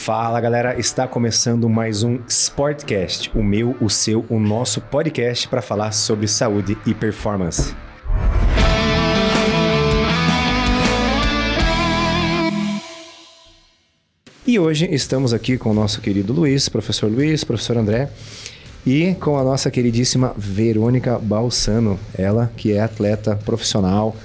Fala galera, está começando mais um Sportcast, o meu, o seu, o nosso podcast para falar sobre saúde e performance. E hoje estamos aqui com o nosso querido Luiz, professor André, e com a nossa queridíssima Verônica Balsano, ela que é atleta profissional,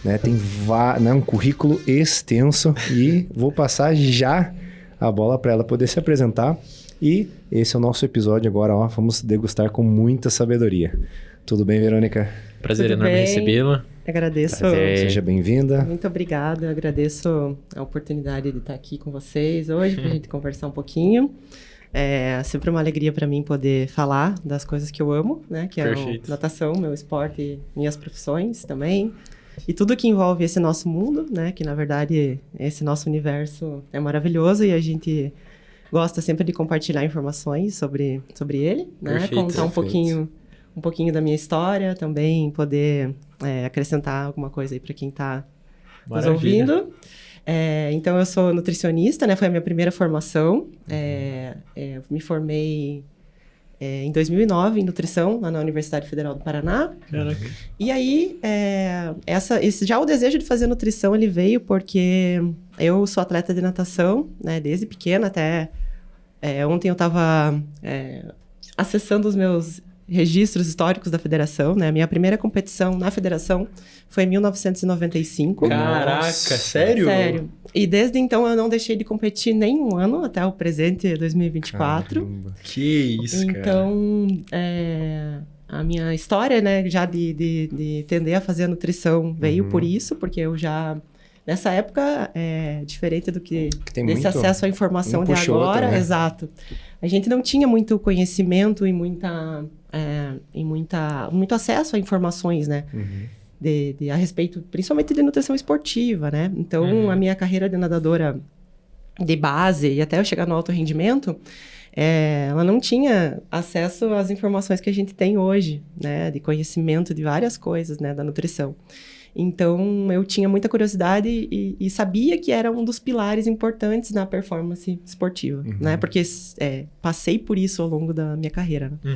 né, tem um currículo extenso e vou passar já a bola para ela poder se apresentar. E esse é o nosso episódio agora, ó, vamos degustar com muita sabedoria. Tudo bem, Verônica? Prazer enorme recebê-la. Agradeço. Seja bem-vinda. Muito obrigada, eu agradeço a oportunidade de estar aqui com vocês hoje para a gente conversar um pouquinho. É sempre uma alegria para mim poder falar das coisas que eu amo, né? Que é a natação, meu esporte, minhas profissões também. E tudo que envolve esse nosso mundo, né? Que, na verdade, esse nosso universo é maravilhoso e a gente gosta sempre de compartilhar informações sobre ele, né? Perfeito, contar um pouquinho da minha história, também poder acrescentar alguma coisa aí para quem está nos ouvindo. Então, eu sou nutricionista, né? Foi a minha primeira formação. Eu me formei em 2009 em nutrição, lá na Universidade Federal do Paraná. Caraca. E aí, já o desejo de fazer nutrição, ele veio porque eu sou atleta de natação, né? Desde pequena até... ontem eu estava acessando os meus registros históricos da federação, né? A minha primeira competição na federação foi em 1995. Caraca, sério? Sério. E desde então eu não deixei de competir nem um ano, até o presente 2024. Caramba. Que isso, cara. Então, a minha história, né, já de tender a fazer a nutrição veio por isso, porque eu já... Nessa época, diferente do que desse acesso à informação de agora, outra, né? Exato. A gente não tinha muito conhecimento e muito acesso a informações, né? A respeito, principalmente de nutrição esportiva, né? Então, a minha carreira de nadadora de base e até eu chegar no alto rendimento, ela não tinha acesso às informações que a gente tem hoje, né? De conhecimento de várias coisas, né? Da nutrição. Então, eu tinha muita curiosidade e sabia que era um dos pilares importantes na performance esportiva, né? Porque passei por isso ao longo da minha carreira, né?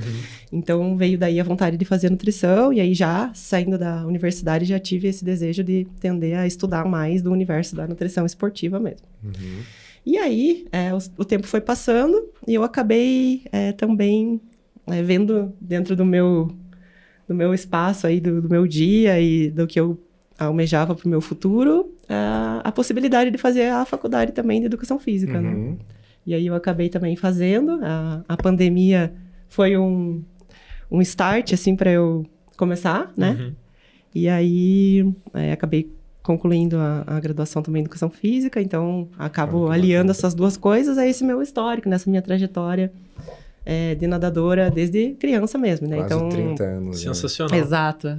Então, veio daí a vontade de fazer nutrição e aí já, saindo da universidade, já tive esse desejo de tender a estudar mais do universo da nutrição esportiva mesmo. E aí, o tempo foi passando e eu acabei também vendo dentro do meu espaço aí, do meu dia e do que eu almejava para o meu futuro, a possibilidade de fazer a faculdade também de educação física, né? E aí eu acabei também fazendo. A pandemia foi um start, assim, para eu começar, né? E aí acabei concluindo a graduação também em educação física, então acabo aliando essas duas coisas a esse meu histórico, nessa minha trajetória de nadadora desde criança mesmo, né? Quase então 30 anos. Sensacional. Exato.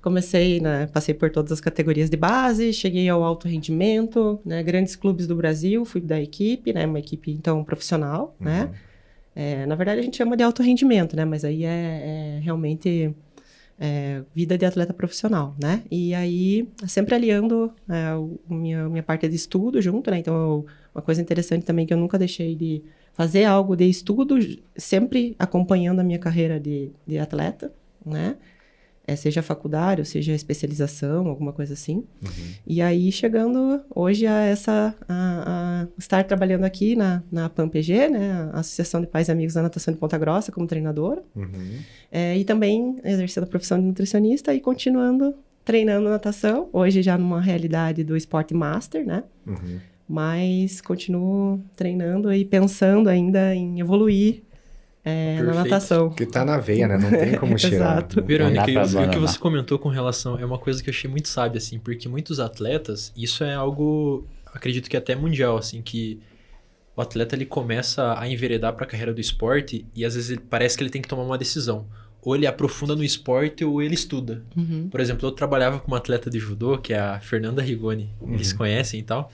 Comecei, né? Passei por todas as categorias de base, cheguei ao alto rendimento, né? Grandes clubes do Brasil, fui da equipe, né? Uma equipe, então, profissional, né? Na verdade, a gente chama de alto rendimento, né? Mas aí realmente vida de atleta profissional, né? E aí, sempre aliando minha parte de estudo junto, né? Então, uma coisa interessante também que eu nunca deixei de fazer algo de estudo, sempre acompanhando a minha carreira de atleta, né? Seja faculdade, ou seja especialização, alguma coisa assim. E aí, chegando hoje a estar trabalhando aqui na PAN-PG, né? A Associação de Pais e Amigos da Natação de Ponta Grossa, como treinadora. E também exercendo a profissão de nutricionista e continuando treinando natação. Hoje já numa realidade do Sport Master, né? Mas continuo treinando e pensando ainda em evoluir na natação. Que tá na veia, né? Não tem como tirar. Exato. Verônica, e o que você comentou com relação... É uma coisa que eu achei muito sábia, assim, porque muitos atletas... Isso é algo, acredito que até mundial, assim, que o atleta, ele começa a enveredar para a carreira do esporte e às vezes parece que ele tem que tomar uma decisão. Ou ele aprofunda no esporte ou ele estuda. Por exemplo, eu trabalhava com uma atleta de judô, que é a Fernanda Rigoni. Eles conhecem e tal.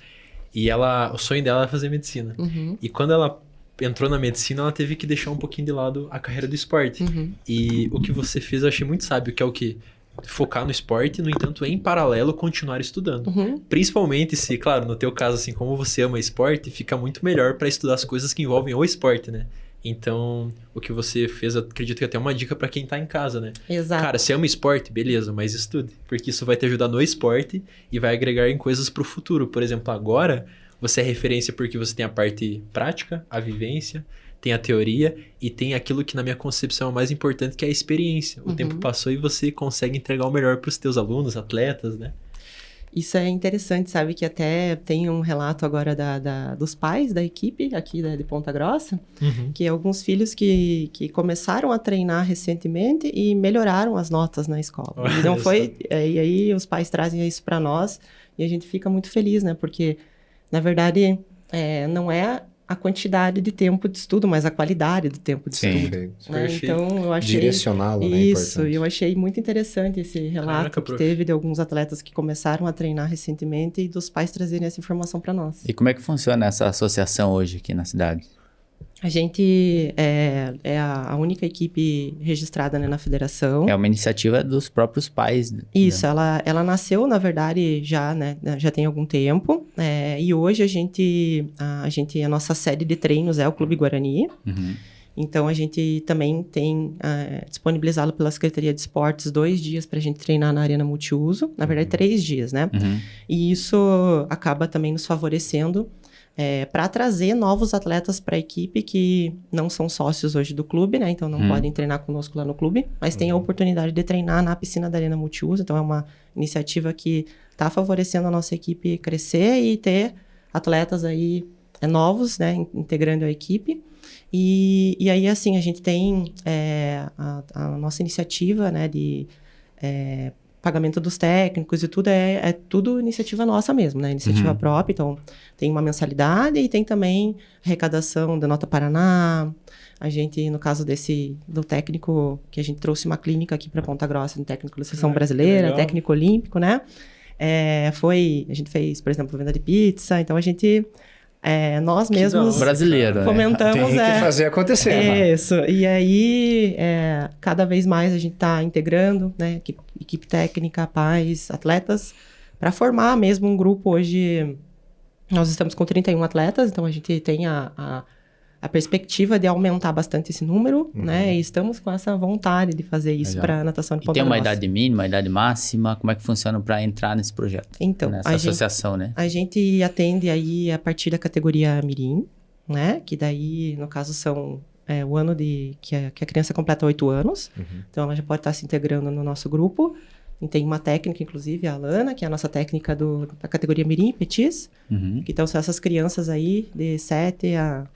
E o sonho dela era fazer medicina. E quando ela entrou na medicina, ela teve que deixar um pouquinho de lado a carreira do esporte. E o que você fez eu achei muito sábio, que é o quê? focar no esporte, no entanto, em paralelo, continuar estudando. Principalmente se, claro, no teu caso, assim, como você ama esporte, fica muito melhor para estudar as coisas que envolvem o esporte, né? Então, o que você fez, eu acredito que até é uma dica para quem tá em casa, né? Exato. Cara, você ama esporte? Beleza, mas estude. Porque isso vai te ajudar no esporte e vai agregar em coisas pro futuro. Por exemplo, agora, você é referência porque você tem a parte prática, a vivência, tem a teoria e tem aquilo que na minha concepção é o mais importante, que é a experiência. O tempo passou e você consegue entregar o melhor pros teus alunos, atletas, né? Isso é interessante, sabe? Que até tem um relato agora dos pais da equipe aqui de Ponta Grossa, que alguns filhos que começaram a treinar recentemente e melhoraram as notas na escola. E não foi... e aí os pais trazem isso para nós e a gente fica muito feliz, né? Porque, na verdade, não é a quantidade de tempo de estudo, mas a qualidade do tempo de estudo. Perfeito. Então, eu achei... Direcioná-lo, né? Isso, eu achei muito interessante esse relato que prof. teve de alguns atletas que começaram a treinar recentemente e dos pais trazerem essa informação para nós. E como é que funciona essa associação hoje aqui na cidade? A gente é a única equipe registrada, né, na federação. É uma iniciativa dos próprios pais. Isso, ela nasceu, na verdade, já, né, já tem algum tempo. E hoje a nossa sede de treinos é o Clube Guarani. Então, a gente também tem disponibilizado pela Secretaria de Esportes 2 dias para a gente treinar na Arena Multiuso. Na verdade, 3 dias, né? E isso acaba também nos favorecendo para trazer novos atletas para a equipe que não são sócios hoje do clube, né? Então, não podem treinar conosco lá no clube, mas tem a oportunidade de treinar na piscina da Arena Multiuso. Então, é uma iniciativa que está favorecendo a nossa equipe crescer e ter atletas aí novos, né? Integrando a equipe. E aí, assim, a gente tem a nossa iniciativa, né? De pagamento dos técnicos e tudo, é tudo iniciativa nossa mesmo, né? Iniciativa própria. Então, tem uma mensalidade e tem também arrecadação da Nota Paraná. A gente, no caso do técnico, que a gente trouxe uma clínica aqui para Ponta Grossa, um técnico da seleção brasileira, técnico olímpico, né? A gente fez, por exemplo, venda de pizza. Então, a gente... nós mesmos brasileiro, fomentamos. Tem que fazer acontecer. Isso. E aí, cada vez mais a gente está integrando, né, equipe técnica, pais, atletas, para formar mesmo um grupo. Hoje, nós estamos com 31 atletas, então a gente tem a perspectiva de aumentar bastante esse número, né? E estamos com essa vontade de fazer isso para a natação de Ponta Grossa. E tem uma Grossa. idade mínima, uma idade máxima? Como é que funciona para entrar nesse projeto? Então, nessa associação, né? A gente atende aí a partir da categoria Mirim, né? Que daí, no caso, são o ano que a criança completa 8 anos. Então, ela já pode estar se integrando no nosso grupo. E tem uma técnica, inclusive, a Alana, que é a nossa técnica da categoria Mirim, Petis. Que então são essas crianças aí de 7 a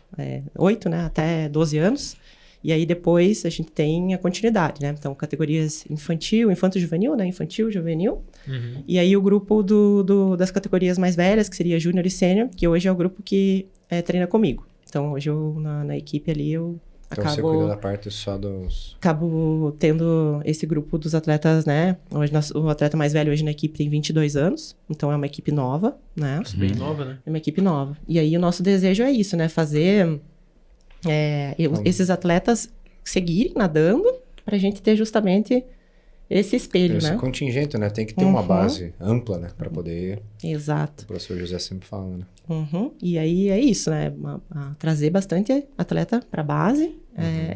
8, né? Até 12 anos. E aí depois a gente tem a continuidade, né? Então, categorias infanto-juvenil, né? Infantil, juvenil. E aí o grupo das categorias mais velhas, que seria júnior e sênior, que hoje é o grupo que treina comigo. Então, hoje eu, na equipe ali, eu Então você cuida da parte só dos... Acabo tendo esse grupo dos atletas, né? Hoje o atleta mais velho hoje na equipe tem 22 anos. Então é uma equipe nova, né? Isso, bem nova, né? É uma equipe nova. E aí o nosso desejo é isso, né? Fazer esses atletas seguirem nadando pra gente ter justamente esse espelho, Esse né? contingente, né? Tem que ter uma base ampla, né? Pra poder... Exato. O professor José sempre fala, né? E aí é isso, né? Trazer bastante atleta pra base.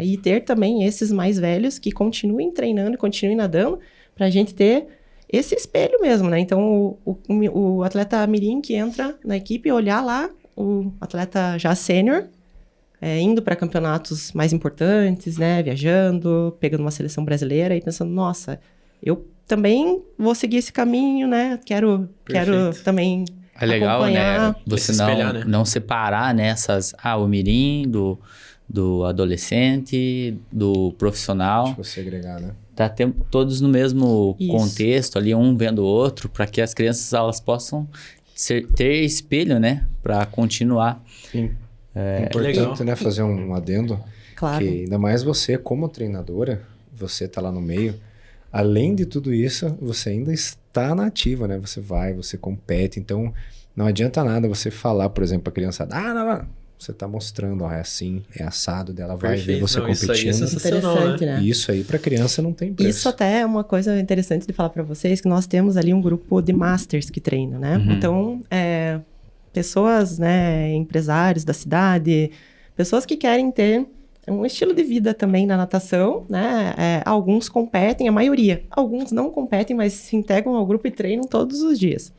E ter também esses mais velhos que continuem treinando e continuem nadando pra gente ter esse espelho mesmo, né? Então, o atleta mirim que entra na equipe, olhar lá o atleta já sênior, indo para campeonatos mais importantes, né? Viajando, pegando uma seleção brasileira e pensando, nossa, eu também vou seguir esse caminho, né? Quero também É legal, acompanhar. né? Você se espelhar, né? não separar nessas... o mirim, do adolescente, do profissional. Tipo, segregar, né? Tá todos no mesmo Isso. contexto ali, um vendo o outro, para que as crianças elas possam ter espelho, né? Para continuar. Importante, legal. né? Fazer um adendo. Claro. Que ainda mais você, como treinadora, você tá lá no meio. Além de tudo isso, você ainda está na ativa, né? Você compete. Então, não adianta nada você falar, por exemplo, pra criançada, não, você tá mostrando, ó, é assim, é assado, dela vai ver Perfeito. você Não, isso aí é competindo. sensacional, Interessante, né? E isso aí pra criança não tem preço. Isso até é uma coisa interessante de falar para vocês, que nós temos ali um grupo de masters que treina, né? Então, pessoas, né, empresários da cidade, pessoas que querem ter um estilo de vida também na natação, né? Alguns competem, a maioria. Alguns não competem, mas se integram ao grupo e treinam todos os dias.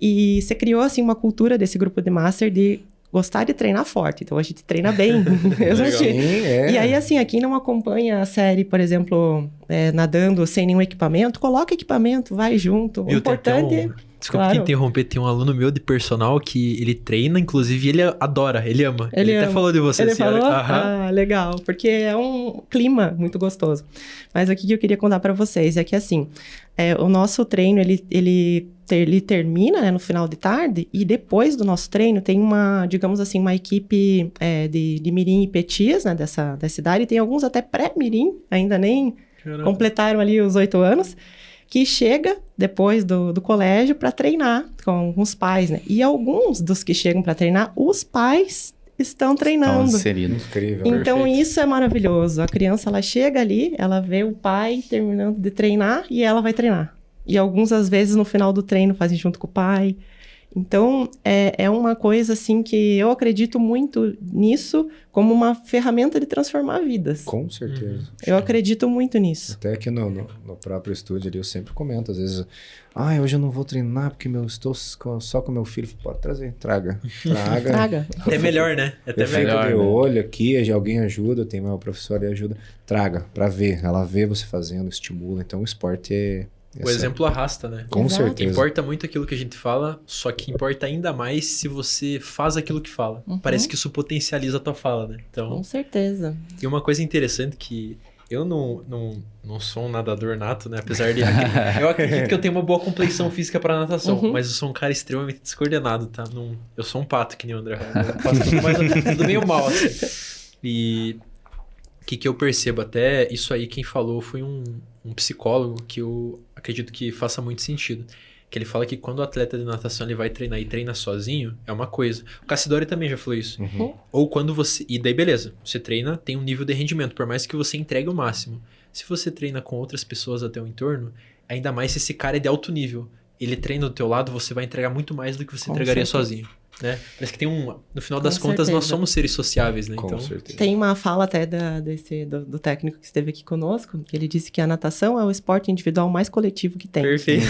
E você criou, assim, uma cultura desse grupo de master de gostar de treinar forte. Então, a gente treina bem. mesmo Sim, E aí, assim, quem não acompanha a série, por exemplo, nadando sem nenhum equipamento, coloca equipamento, vai junto. O Viu, tem até importante... Desculpa Claro. te interromper, tem um aluno meu de personal que ele treina, inclusive ele adora, ele ama. Ele até falou de você. Ele assim, falou? aham. Ah, legal, porque é um clima muito gostoso. Mas o que eu queria contar para vocês é que, assim, o nosso treino, ele termina, né, no final de tarde, e depois do nosso treino tem uma, digamos assim, uma equipe de mirim e petis, né, dessa idade, e tem alguns até pré-mirim, ainda nem completaram ali os 8 anos, que chega depois do colégio para treinar com os pais, né? E alguns dos que chegam para treinar, os pais estão treinando. Incrível. Então, Perfeito. isso é maravilhoso. A criança, ela chega ali, ela vê o pai terminando de treinar e ela vai treinar. E alguns, às vezes, no final do treino, fazem junto com o pai. Então, é uma coisa, assim, que eu acredito muito nisso como uma ferramenta de transformar vidas. Com certeza. Eu acredito muito nisso. Até aqui no próprio estúdio ali, eu sempre comento, às vezes, hoje eu não vou treinar porque estou só com meu filho. Pode trazer, traga. Traga. Até melhor, né? Até Eu fico melhor. de olho aqui, alguém ajuda, tem meu professor e ajuda. Traga, pra ver. Ela vê você fazendo, estimula. Então, o esporte é... O exemplo arrasta, né? Com Exato. certeza. Importa muito aquilo que a gente fala, só que importa ainda mais se você faz aquilo que fala. Parece que isso potencializa a tua fala, né? Então, Com certeza. e uma coisa interessante que eu não sou um nadador nato, né? Apesar de... eu acredito que eu tenho uma boa compleição física para natação, mas eu sou um cara extremamente descoordenado, tá? Eu sou um pato, que nem o André. Eu faço tudo meio mal, assim. E o que eu percebo? Até isso aí, quem falou foi um psicólogo que eu acredito que faça muito sentido. Que ele fala que quando o atleta de natação ele vai treinar e treina sozinho, é uma coisa. O Cassidori também já falou isso. Ou quando você... E daí beleza, você treina, tem um nível de rendimento, por mais que você entregue o máximo. Se você treina com outras pessoas até o entorno, ainda mais se esse cara é de alto nível, ele treina do teu lado, você vai entregar muito mais do que você entregaria sozinho. Né? Parece que tem no final das contas, nós somos seres sociáveis, né? Com Então, certeza. Tem uma fala até do técnico que esteve aqui conosco, que ele disse que a natação é o esporte individual mais coletivo que tem. perfeito.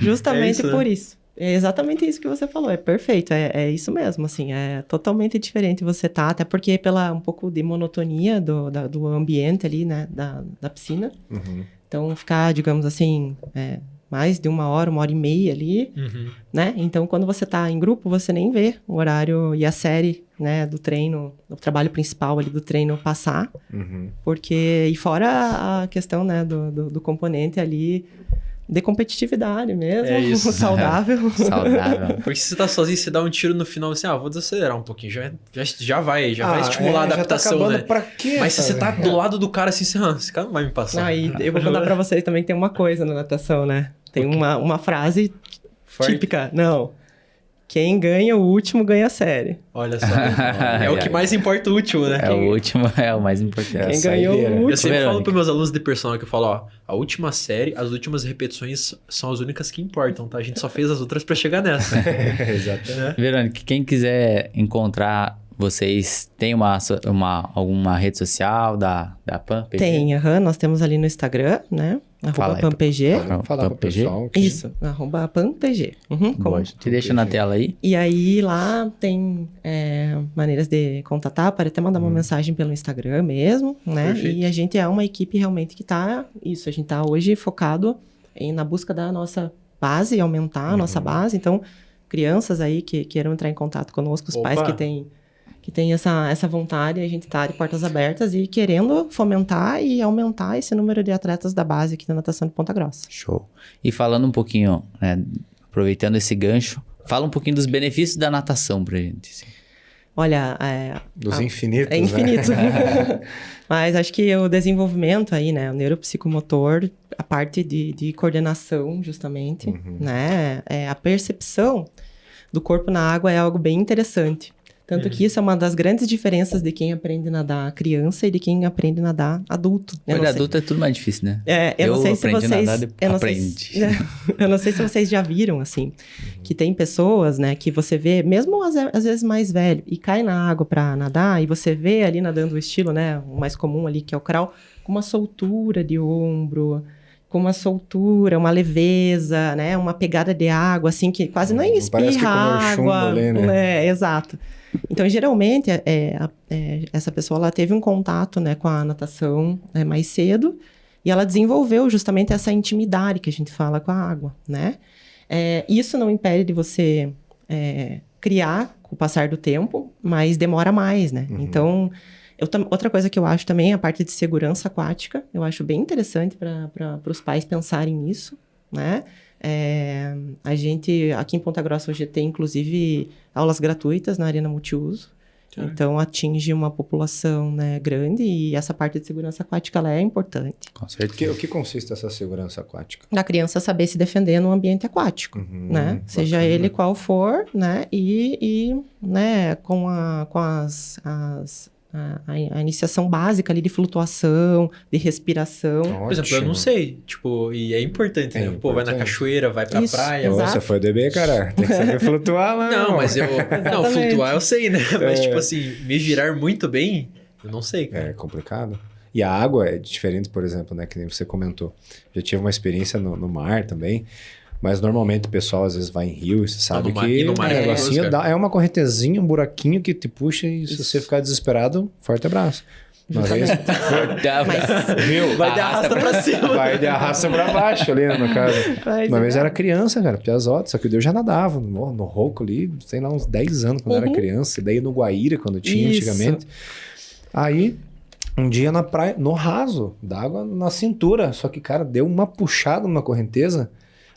Justamente É isso, né? por isso. É exatamente isso que você falou, é perfeito, é isso mesmo, assim, é totalmente diferente você tá, até porque pela um pouco de monotonia do ambiente ali, né, da piscina. Então, ficar, digamos assim, mais de 1 hora e meia ali, né? Então, quando você tá em grupo, você nem vê o horário e a série, né, do treino, o trabalho principal ali do treino passar. Porque, e fora a questão, né, do componente ali de competitividade mesmo, É isso. saudável. Saudável. Porque se você tá sozinho, você dá um tiro no final assim, vou desacelerar um pouquinho, já vai estimular a adaptação, já tá né? Pra quê, Mas se você tá cara? do lado do cara assim, esse cara não vai me passar. Aí, eu vou contar pra vocês também que tem uma coisa na natação, né? Tem uma frase Forte. típica. Não. Quem ganha o último ganha a série. Olha só. É o que mais importa o último, né? É o último, é o mais importante. Quem ganhou o saideira. último. Eu sempre falo Verônica. pros meus alunos de personal que eu falo, a última série, as últimas repetições são as únicas que importam, tá? A gente só fez as outras pra chegar nessa. Exatamente. Verônica, quem quiser encontrar vocês, tem alguma rede social da PAN? PG? Tem, nós temos ali no Instagram, né? Fala aí, @PANPG. Vamos falar pro PG? pessoal. que- Isso, @PANPG. Boa, te deixa na tela aí. E aí lá tem maneiras de contatar, pode até mandar uma mensagem pelo Instagram mesmo, né? Perfeito. E a gente é uma equipe realmente que tá, a gente tá hoje focado na busca da nossa base, aumentar a nossa base. Então, crianças aí que queiram entrar em contato conosco, os pais Opa. que têm essa vontade, a gente tá de portas abertas e querendo fomentar e aumentar esse número de atletas da base aqui da natação de Ponta Grossa. Show. E falando um pouquinho, né, aproveitando esse gancho, fala um pouquinho dos benefícios da natação pra gente. Assim. Olha, Dos infinitos, é infinito. Mas acho que o desenvolvimento aí, né? O neuropsicomotor, a parte de coordenação, justamente, né? A percepção do corpo na água é algo bem interessante. Tanto que isso é uma das grandes diferenças de quem aprende a nadar criança e de quem aprende a nadar adulto. Quando adulto é tudo mais difícil, né? Eu não sei se aprendi vocês... a nadar, eu não sei se vocês já viram, assim, que tem pessoas, né, que você vê, mesmo às vezes mais velho, e cai na água pra nadar, e você vê ali nadando o estilo, né, o mais comum ali, que é o crawl, com uma soltura de ombro, com uma soltura, uma leveza, né, uma pegada de água, assim, que quase nem espirra água. Ali, né? Exato. Então, geralmente, essa pessoa, ela teve um contato, né, com a natação mais cedo, e ela desenvolveu justamente essa intimidade que a gente fala com a água, né? Isso não impede de você criar com o passar do tempo, mas demora mais, né? Então, outra coisa que eu acho também é a parte de segurança aquática. Eu acho bem interessante para os pais pensarem nisso, né? A gente, aqui em Ponta Grossa, hoje tem, inclusive, aulas gratuitas na Arena Multiuso. Então, atinge uma população, né, grande, e essa parte de segurança aquática, ela é importante. Com certeza. O que consiste essa segurança aquática? Da criança saber se defender no ambiente aquático, né? Seja ele qual for, né? E né, com a iniciação básica ali de flutuação, de respiração. Por exemplo, eu não sei, tipo, e é importante, né? Pô, vai na cachoeira, vai pra praia. Exato. Você foi DB, cara. Tem que saber flutuar lá. Não, mas não, flutuar eu sei, né? Mas, É. tipo assim, me girar muito bem, eu não sei, cara. É complicado. E a água é diferente, por exemplo, né? Que nem você comentou. Já tive uma experiência no mar também. Mas normalmente o pessoal às vezes vai em rio e você sabe no mar- que e no mar é negocinho perigoso, é uma correntezinha, um buraquinho que te puxa e se você ficar desesperado, forte abraço. Uma vez, viu? Vai de arrasta pra cima. Vai de arrasta pra baixo ali, no caso. Mas Uma vez eu era criança, cara, piazote, só que eu já nadava no Roco ali, sei lá, uns 10 anos quando eu era criança, e daí no Guaíra, quando tinha Isso. antigamente. Aí, um dia na praia, no raso, d'água na cintura, só que, cara, deu uma puxada numa correnteza.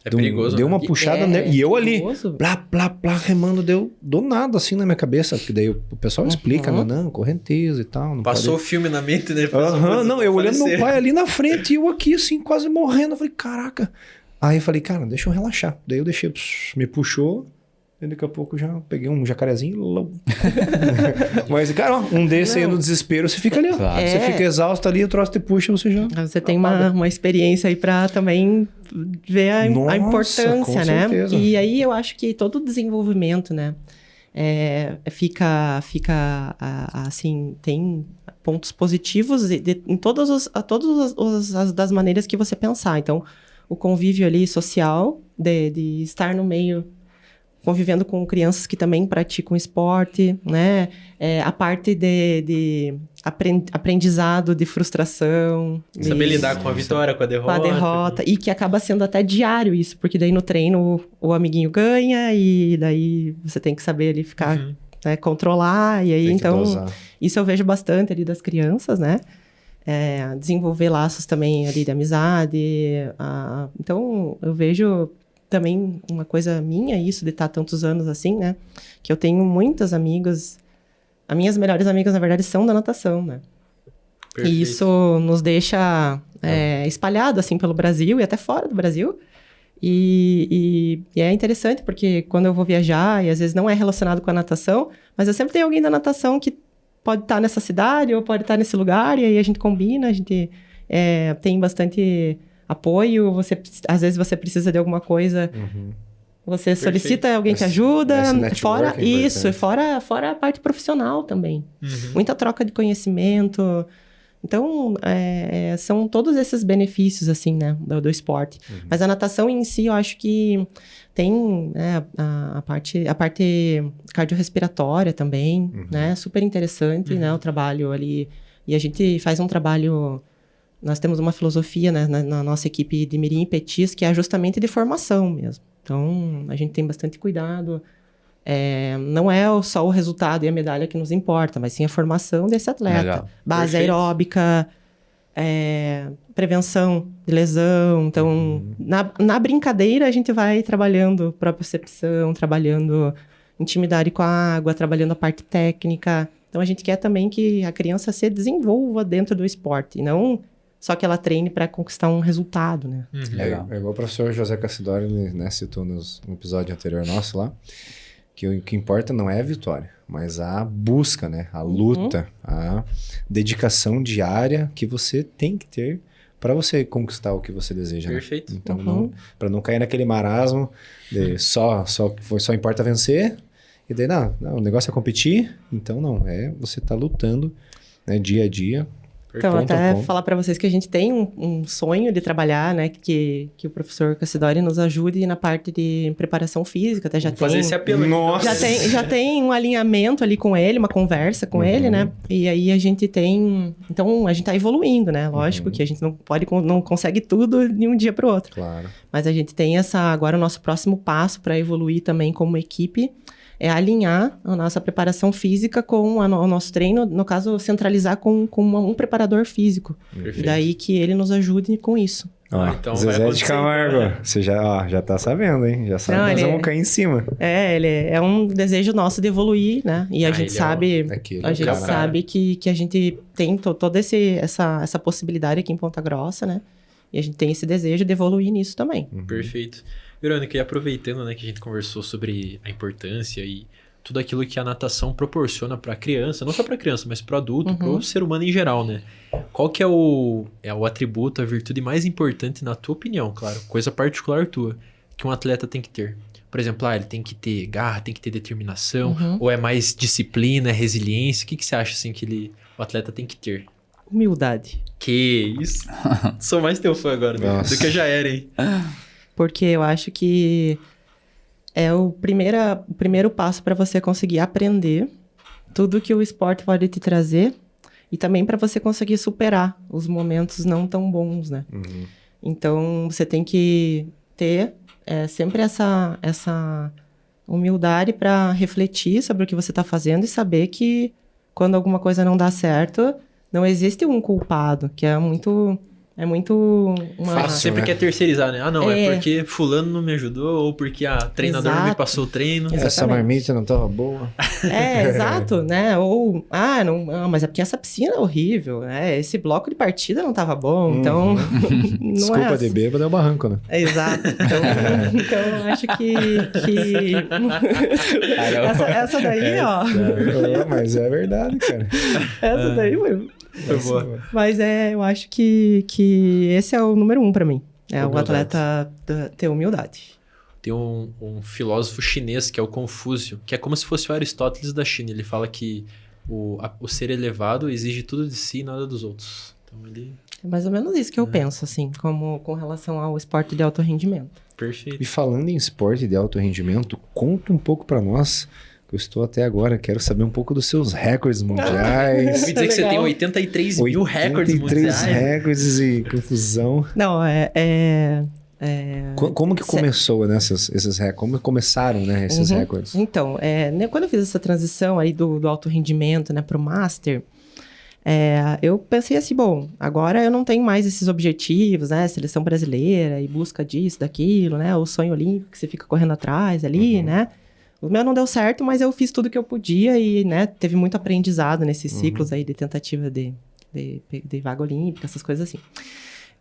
É perigoso, Deu né? uma puxada, e eu ali, perigoso. plá, plá, plá, remando, deu do nada assim na minha cabeça, porque daí o pessoal explica, né? Não, correnteza e tal. Não Passou pode... o filme na mente, né? Não, eu olhando meu pai ali na frente e eu aqui assim, quase morrendo. Eu falei, caraca. Aí eu falei, cara, deixa eu relaxar. Daí eu deixei, me puxou, e daqui a pouco já peguei um jacarezinho. Mas, cara, ó, um desse aí no desespero, você fica ali, ó. Claro. Você fica exausto ali, o troço te puxa, você já... Você tem uma experiência aí para também ver a Nossa, importância, com né? certeza. E aí eu acho que todo o desenvolvimento, né? Fica assim, tem pontos positivos em todas as das maneiras que você pensar. Então, o convívio ali social, de estar no meio, convivendo com crianças que também praticam esporte, né? A parte de aprendizado, de frustração. Saber de- lidar com a vitória, com a com derrota. a derrota. E que acaba sendo até diário isso, porque daí no treino o amiguinho ganha e daí você tem que saber ali ficar, Uhum. né, controlar. E aí, Tem que então, dosar. isso eu vejo bastante ali das crianças, né? Desenvolver laços também ali de amizade. Então, eu vejo também uma coisa minha, isso de estar tantos anos assim, né? Que eu tenho muitas amigas. As minhas melhores amigas, na verdade, são da natação, né? Perfeito. E isso nos deixa espalhado, assim, pelo Brasil e até fora do Brasil. E é interessante, porque quando eu vou viajar, e às vezes não é relacionado com a natação, mas eu sempre tenho alguém da natação que pode estar nessa cidade ou pode estar nesse lugar, e aí a gente combina, a gente tem bastante apoio, às vezes você precisa de alguma coisa, você solicita alguém que ajuda, esse network fora é isso, importante. fora a parte profissional também. Uhum. Muita troca de conhecimento. Então, são todos esses benefícios, assim, né, do esporte. Mas a natação em si, eu acho que tem, né, a parte cardiorrespiratória também, né, super interessante, né, o trabalho ali. E a gente faz um trabalho... Nós temos uma filosofia, né, na nossa equipe de Mirim e Petis, que é justamente de formação mesmo. Então, a gente tem bastante cuidado. Não é só o resultado e a medalha que nos importa, mas sim a formação desse atleta. Legal. Base Perfeito. aeróbica, prevenção de lesão. Então, na brincadeira, a gente vai trabalhando propriocepção, trabalhando intimidade com a água, trabalhando a parte técnica. Então, a gente quer também que a criança se desenvolva dentro do esporte, e não só que ela treine para conquistar um resultado, né? Uhum. Legal. É igual o professor José Cassidori, né, citou no episódio anterior nosso lá, que o que importa não é a vitória, mas a busca, né? A luta, a dedicação diária que você tem que ter para você conquistar o que você deseja. Perfeito. Né? Então, para não cair naquele marasmo de só importa vencer, e daí, não, o negócio é competir, então você tá lutando, né, dia a dia. Então, até falar para vocês que a gente tem um sonho de trabalhar, né? Que o professor Cassidori nos ajude na parte de preparação física. Até já tem... fazer esse apelo aqui. Nossa! Já tem um alinhamento ali com ele, uma conversa com ele, né? E aí a gente tem... Então, a gente tá evoluindo, né? Lógico que a gente não consegue tudo de um dia para o outro. Claro. Mas a gente tem agora o nosso próximo passo para evoluir também como equipe, é alinhar a nossa preparação física com o nosso treino, no caso, centralizar com um preparador físico. Perfeito. E daí que ele nos ajude com isso. Então Zezé de Camargo, você já tá sabendo, hein? Já sabe, nós vamos cair em cima. Ele é um desejo nosso de evoluir, né? E a gente sabe, sabe que a gente tem toda essa possibilidade aqui em Ponta Grossa, né? E a gente tem esse desejo de evoluir nisso também. Perfeito. Verônica, e aproveitando, né, que a gente conversou sobre a importância e tudo aquilo que a natação proporciona para a criança, não só para a criança, mas para o adulto, para o ser humano em geral, né? Qual que é o atributo, a virtude mais importante na tua opinião, claro, coisa particular tua, que um atleta tem que ter? Por exemplo, ele tem que ter garra, tem que ter determinação, ou é mais disciplina, resiliência? O que você acha assim que o atleta tem que ter? Humildade. Que isso? Sou mais teu fã agora, do que eu já era, hein? Porque eu acho que é o primeiro passo para você conseguir aprender tudo que o esporte pode te trazer e também para você conseguir superar os momentos não tão bons, né? Então, você tem que ter sempre essa humildade para refletir sobre o que você está fazendo e saber que quando alguma coisa não dá certo, não existe um culpado, que é muito Fácil, sempre quer terceirizar, né? É porque fulano não me ajudou, ou porque a treinadora não me passou o treino. Exatamente. Essa marmita não tava boa. Exato, né? Ou, mas é porque essa piscina é horrível, né? Esse bloco de partida não tava bom, então... não Desculpa de bêbado é o barranco, né? Exato. Então eu acho que... essa daí, ó... Mas é verdade, cara. Essa daí, mano... Mas eu acho que esse é o número 1 pra mim. O atleta ter humildade. Tem um filósofo chinês que é o Confúcio, que é como se fosse o Aristóteles da China. Ele fala que o ser elevado exige tudo de si e nada dos outros. Então ele... É mais ou menos isso que eu penso, assim, com relação ao esporte de alto rendimento. Perfeito. E falando em esporte de alto rendimento, conta um pouco pra nós... Eu estou até agora, quero saber um pouco dos seus recordes mundiais. Ouvi dizer que você tem 83 mil recordes mundiais. 83 recordes e confusão. Não, Como que começou, né, esses recordes? Como começaram, né, esses recordes? Então, quando eu fiz essa transição aí do alto rendimento, né, pro Master, eu pensei assim, bom, agora eu não tenho mais esses objetivos, né, seleção brasileira e busca disso, daquilo, né, o sonho olímpico que você fica correndo atrás ali, né. O meu não deu certo, mas eu fiz tudo que eu podia e, né, teve muito aprendizado nesses ciclos aí de tentativa de vaga olímpica, essas coisas assim.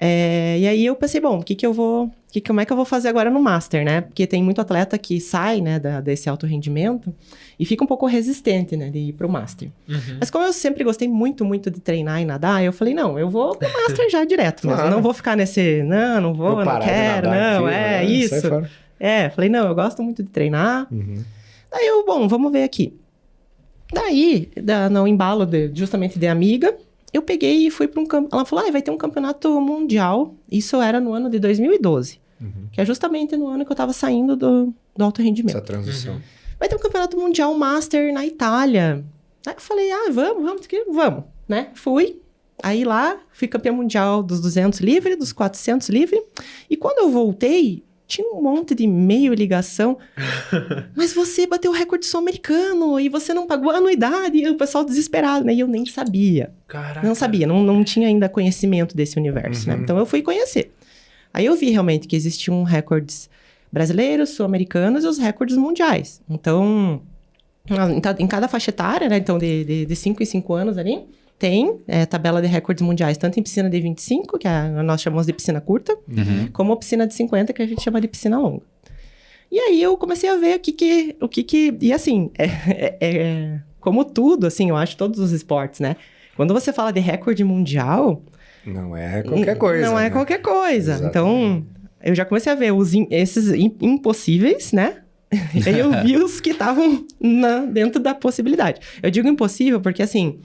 E aí eu pensei, bom, como é que eu vou fazer agora no Master, né? Porque tem muito atleta que sai, né, desse alto rendimento e fica um pouco resistente, né, de ir pro Master. Mas como eu sempre gostei muito, muito de treinar e nadar, eu falei, não, eu vou pro Master já direto, né? Não vou ficar nesse, não vou, não quero, não, isso. Falei, não, eu gosto muito de treinar. Daí vamos ver aqui. Daí, no embalo justamente de amiga, eu peguei e fui para um campeonato. Ela falou, vai ter um campeonato mundial. Isso era no ano de 2012. Que é justamente no ano que eu tava saindo do alto rendimento. Essa transição. Vai ter um campeonato mundial Master na Itália. Aí eu falei, vamos, né? Fui. Aí lá, fui campeã mundial dos 200 livre, dos 400 livre. E quando eu voltei... Tinha um monte de e-mail e ligação. Mas você bateu o recorde sul-americano e você não pagou a anuidade. E o pessoal desesperado, né? E eu nem sabia. Caraca. Não sabia, não tinha ainda conhecimento desse universo, né? Então eu fui conhecer. Aí eu vi realmente que existiam recordes brasileiros, sul-americanos e os recordes mundiais. Então, em cada faixa etária, né? Então, de 5 em 5 anos ali... Tem tabela de recordes mundiais, tanto em piscina de 25, que nós chamamos de piscina curta, como a piscina de 50, que a gente chama de piscina longa. E aí eu comecei a ver o que que... E assim, como tudo, assim, eu acho, todos os esportes, né? Quando você fala de recorde mundial... Não é qualquer coisa. Não é né? qualquer coisa. Exatamente. Então, eu já comecei a ver esses impossíveis, né? E aí eu vi os que estavam dentro da possibilidade. Eu digo impossível porque, assim,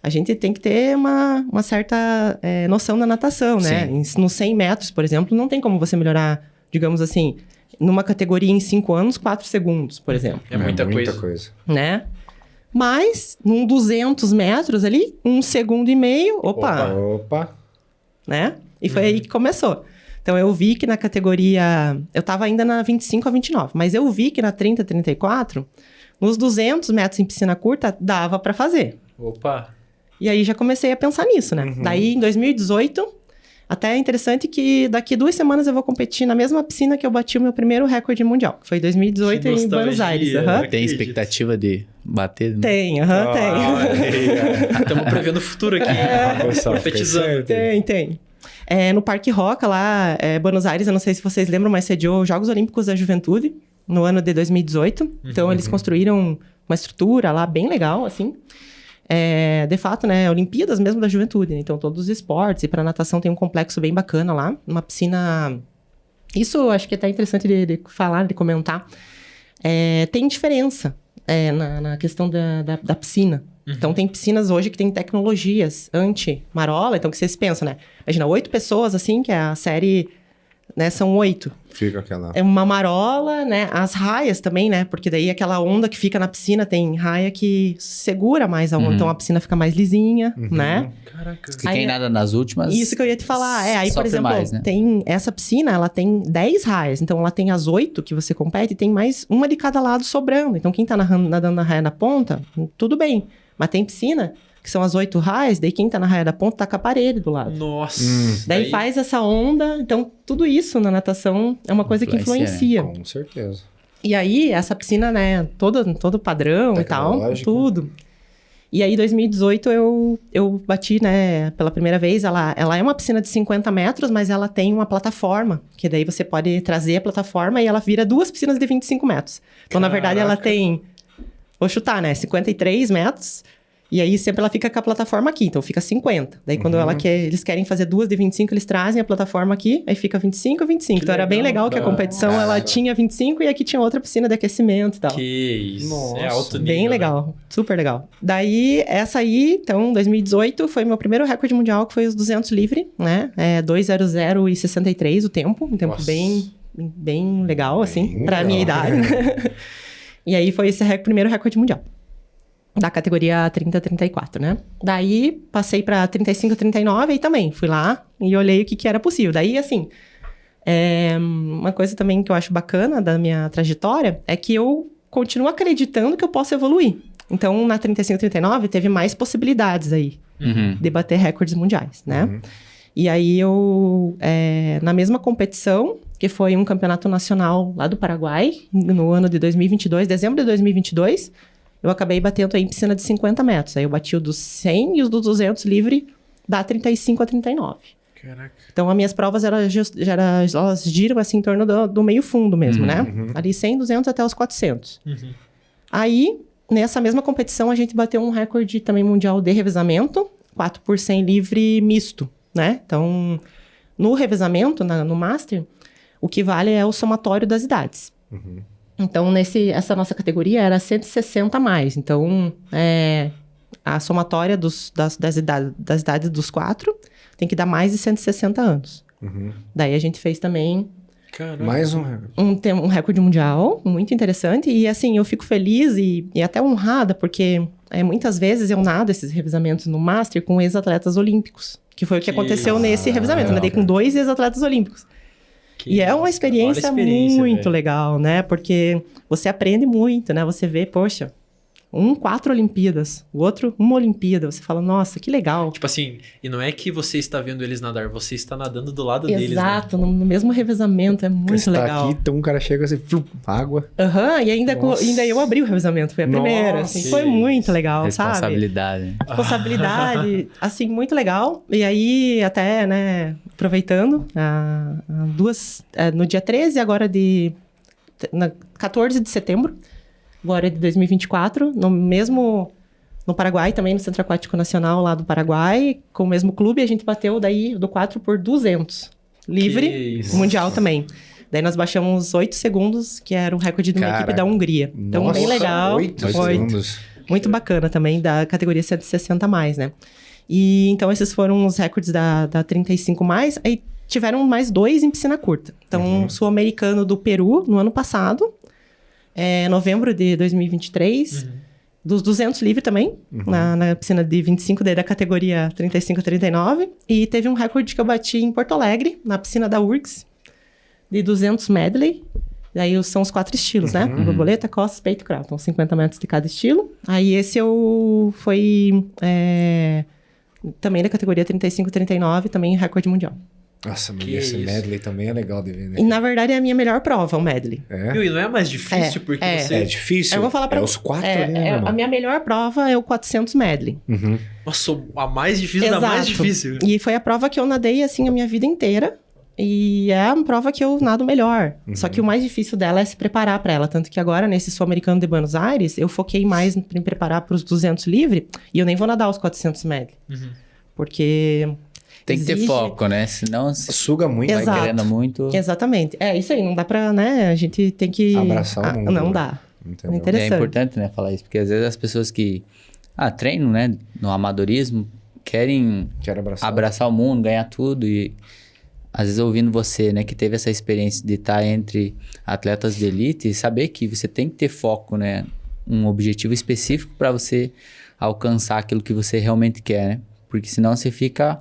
a gente tem que ter uma certa noção da natação, né? Nos 100 metros, por exemplo, não tem como você melhorar, digamos assim, numa categoria em 5 anos, 4 segundos, por exemplo. É muita coisa. Né? Mas, num 200 metros ali, 1,5 segundos, Opa. né? E foi aí que começou. Então, eu vi que na categoria... Eu tava ainda na 25 a 29, mas eu vi que na 30 a 34, nos 200 metros em piscina curta, dava pra fazer. Opa! E aí, já comecei a pensar nisso, né? Daí, em 2018, até é interessante que daqui 2 semanas eu vou competir na mesma piscina que eu bati o meu primeiro recorde mundial. Que foi 2018 em Buenos Aires. Tem expectativa de bater? Tem, tem. Estamos prevendo o futuro aqui. Profetizando. Tem. No Parque Roca, lá, Buenos Aires, eu não sei se vocês lembram, mas sediou os Jogos Olímpicos da Juventude no ano de 2018. Então, eles construíram uma estrutura lá bem legal, assim. De fato, né, Olimpíadas mesmo da Juventude, né? Então, todos os esportes. E para natação tem um complexo bem bacana lá. Uma piscina... Isso eu acho que é até interessante de falar, de comentar. Tem diferença na questão da piscina. Então, tem piscinas hoje que tem tecnologias anti-marola. Então, que vocês pensam, né? Imagina, 8 pessoas, assim, que é a série... Né, são 8. Fica aquela... É uma marola, né? As raias também, né? Porque daí aquela onda que fica na piscina tem raia que segura mais a onda. Então, a piscina fica mais lisinha, né? Caraca. Se quem nada nas últimas... Isso que eu ia te falar. Aí, por exemplo, mais, né? tem essa piscina, ela tem 10 raias. Então, ela tem as 8 que você compete e tem mais uma de cada lado sobrando. Então, quem tá nadando na raia na ponta, tudo bem. Mas tem piscina... que são as 8 raias, daí quem tá na raia da ponta tá com a parede do lado. Nossa! Daí faz essa onda, então tudo isso na natação é uma coisa que influencia. Com certeza. E aí, essa piscina, né, todo padrão e tal, tudo. E aí, em 2018, eu bati, né, pela primeira vez, ela é uma piscina de 50 metros, mas ela tem uma plataforma, que daí você pode trazer a plataforma e ela vira 2 piscinas de 25 metros. Então, na verdade, ela tem, vou chutar, né, 53 metros... E aí, sempre ela fica com a plataforma aqui, então fica 50. Daí, quando eles querem fazer 2 de 25, eles trazem a plataforma aqui, aí fica 25 a 25. Então, era bem legal que a competição, ela tinha 25 e aqui tinha outra piscina de aquecimento e tal. Que isso, Nossa, é alto nível. Bem legal, né? Super legal. Daí, essa aí, então, 2018, foi meu primeiro recorde mundial, que foi os 200 livre, né? 2:00:63 o tempo, um tempo bem legal, assim, pra minha idade. E aí, foi esse primeiro recorde mundial. Da categoria 30 a 34, né? Daí, passei pra 35 a 39 e também fui lá e olhei o que era possível. Daí, assim, uma coisa também que eu acho bacana da minha trajetória é que eu continuo acreditando que eu posso evoluir. Então, na 35 a 39, teve mais possibilidades aí de bater recordes mundiais, né? E aí, eu, na mesma competição, que foi um campeonato nacional lá do Paraguai, no ano de 2022, dezembro de 2022... eu acabei batendo aí em piscina de 50 metros. Aí eu bati o dos 100 e os dos 200 livre da 35 a 39. Caraca. Então, as minhas provas, elas giram assim em torno do meio fundo mesmo, né? Ali 100, 200 até os 400. Aí, nessa mesma competição, a gente bateu um recorde também mundial de revezamento. 4 por 100 livre misto, né? Então, no revezamento, no Master, o que vale é o somatório das idades. Então, essa nossa categoria era 160 a mais. Então, a somatória das idades dos 4 tem que dar mais de 160 anos. Daí, a gente fez também... Caramba. Mais um recorde. Um recorde mundial, muito interessante. E, assim, eu fico feliz e até honrada, porque muitas vezes eu nado esses revezamentos no Master com ex-atletas olímpicos. Que foi o que aconteceu nesse revezamento. Eu nadei com 2 ex-atletas olímpicos. E é uma experiência muito legal, né? Porque você aprende muito, né? Você vê, poxa, 4 Olimpíadas, o outro 1 Olimpíada. Você fala, nossa, que legal. Tipo assim, e não é que você está vendo eles nadar, você está nadando do lado deles, né? Exato, no mesmo revezamento, é muito Você legal. Tá aqui, então um cara chega assim, água. E ainda eu abri o revezamento, foi a primeira. Assim, foi muito legal, Responsabilidade. sabe? Responsabilidade, assim, muito legal. E aí, até, né, aproveitando, no dia 13 agora de na 14 de setembro, agora de 2024, no Paraguai, também no Centro Aquático Nacional lá do Paraguai, com o mesmo clube, a gente bateu daí do 4 por 200. Livre, mundial também. Daí nós baixamos 8 segundos, que era o recorde de uma equipe da Hungria. Então, nossa, bem legal. 8 segundos. Muito bacana também, da categoria 160 mais, né? E então, esses foram os recordes da 35 mais. Aí tiveram mais 2 em piscina curta. Então, sul-americano do Peru, no ano passado, novembro de 2023, dos 200 livre também, na piscina de 25, daí da categoria 35-39. E teve um recorde que eu bati em Porto Alegre, na piscina da URGS, de 200 medley. Daí são os 4 estilos, né? Borboleta, costas, peito e crawl. Então, 50 metros de cada estilo. Aí esse foi também da categoria 35-39, também recorde mundial. Nossa, mas esse medley também é legal de ver, né? E na verdade é a minha melhor prova, o medley. E não é mais difícil, porque você... É difícil. Eu vou falar pra os 4 ali, né, a minha melhor prova é o 400 medley. Nossa, a mais difícil da mais difícil. E foi a prova que eu nadei, assim, a minha vida inteira. E é a prova que eu nado melhor. Só que o mais difícil dela é se preparar para ela. Tanto que agora, nesse Sul-Americano de Buenos Aires, eu foquei mais em preparar para os 200 livre. E eu nem vou nadar os 400 medley. Porque... Tem que ter foco, né? Senão suga muito, Exato. vai querendo muito. Exatamente. É isso aí, não dá pra, né? A gente tem que... abraçar o mundo. Não dá. Entendeu? Interessante. É importante, né, falar isso. Porque às vezes as pessoas que treinam, né, no amadorismo, querem abraçar o mundo, ganhar tudo. E às vezes ouvindo você, né, que teve essa experiência de estar entre atletas de elite, saber que você tem que ter foco, né? Um objetivo específico para você alcançar aquilo que você realmente quer, né? Porque senão você fica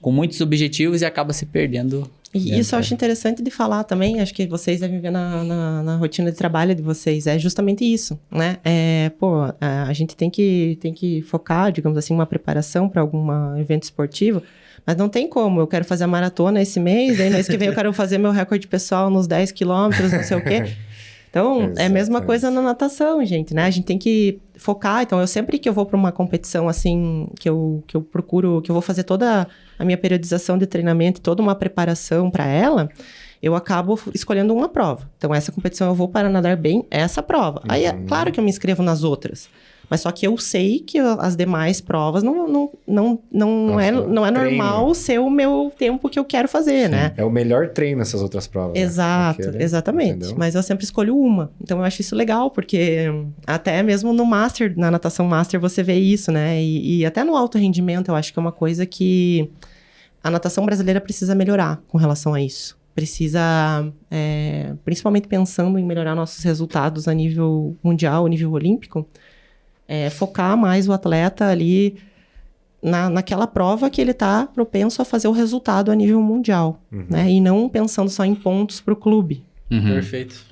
com muitos objetivos e acaba se perdendo. E isso eu acho interessante de falar também, acho que vocês devem ver na rotina de trabalho de vocês, é justamente isso, né? A gente tem que focar, digamos assim, uma preparação para algum evento esportivo, mas não tem como, eu quero fazer a maratona esse mês, aí mês que vem eu quero fazer meu recorde pessoal nos 10 quilômetros, não sei o quê. Então, é a mesma coisa na natação, gente, né? A gente tem que focar. Então, eu sempre que eu vou para uma competição, assim, que eu procuro, que eu vou fazer toda a minha periodização de treinamento, toda uma preparação para ela, eu acabo escolhendo uma prova. Então, essa competição eu vou para nadar bem essa prova. Aí, é claro que eu me inscrevo nas outras. Mas só que eu sei que as demais provas não é normal ser o meu tempo que eu quero fazer, né? É o melhor treino nessas outras provas. Exato, né? exatamente. Entendeu? Mas eu sempre escolho uma. Então eu acho isso legal, porque até mesmo no Master, na natação Master, você vê isso, né? E até no alto rendimento, eu acho que é uma coisa que a natação brasileira precisa melhorar com relação a isso. Precisa, principalmente pensando em melhorar nossos resultados a nível mundial, a nível olímpico, focar mais o atleta ali naquela prova que ele está propenso a fazer o resultado a nível mundial, né? E não pensando só em pontos para o clube. Perfeito.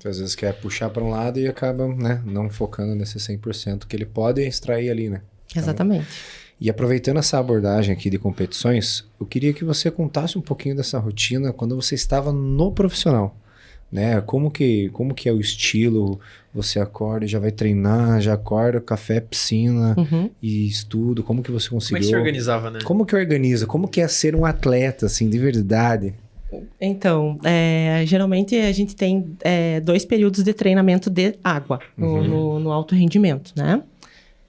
Às vezes quer puxar para um lado e acaba, né, não focando nesse 100% que ele pode extrair ali, né? Exatamente. E aproveitando essa abordagem aqui de competições, eu queria que você contasse um pouquinho dessa rotina quando você estava no profissional, né? Como que é o estilo? Você acorda e já vai treinar, já acorda, café, piscina e estudo. Como que você conseguiu? Como é que se organizava, né? Como que organiza? Como que é ser um atleta, assim, de verdade? Então, geralmente a gente tem 2 períodos de treinamento de água no alto rendimento, né?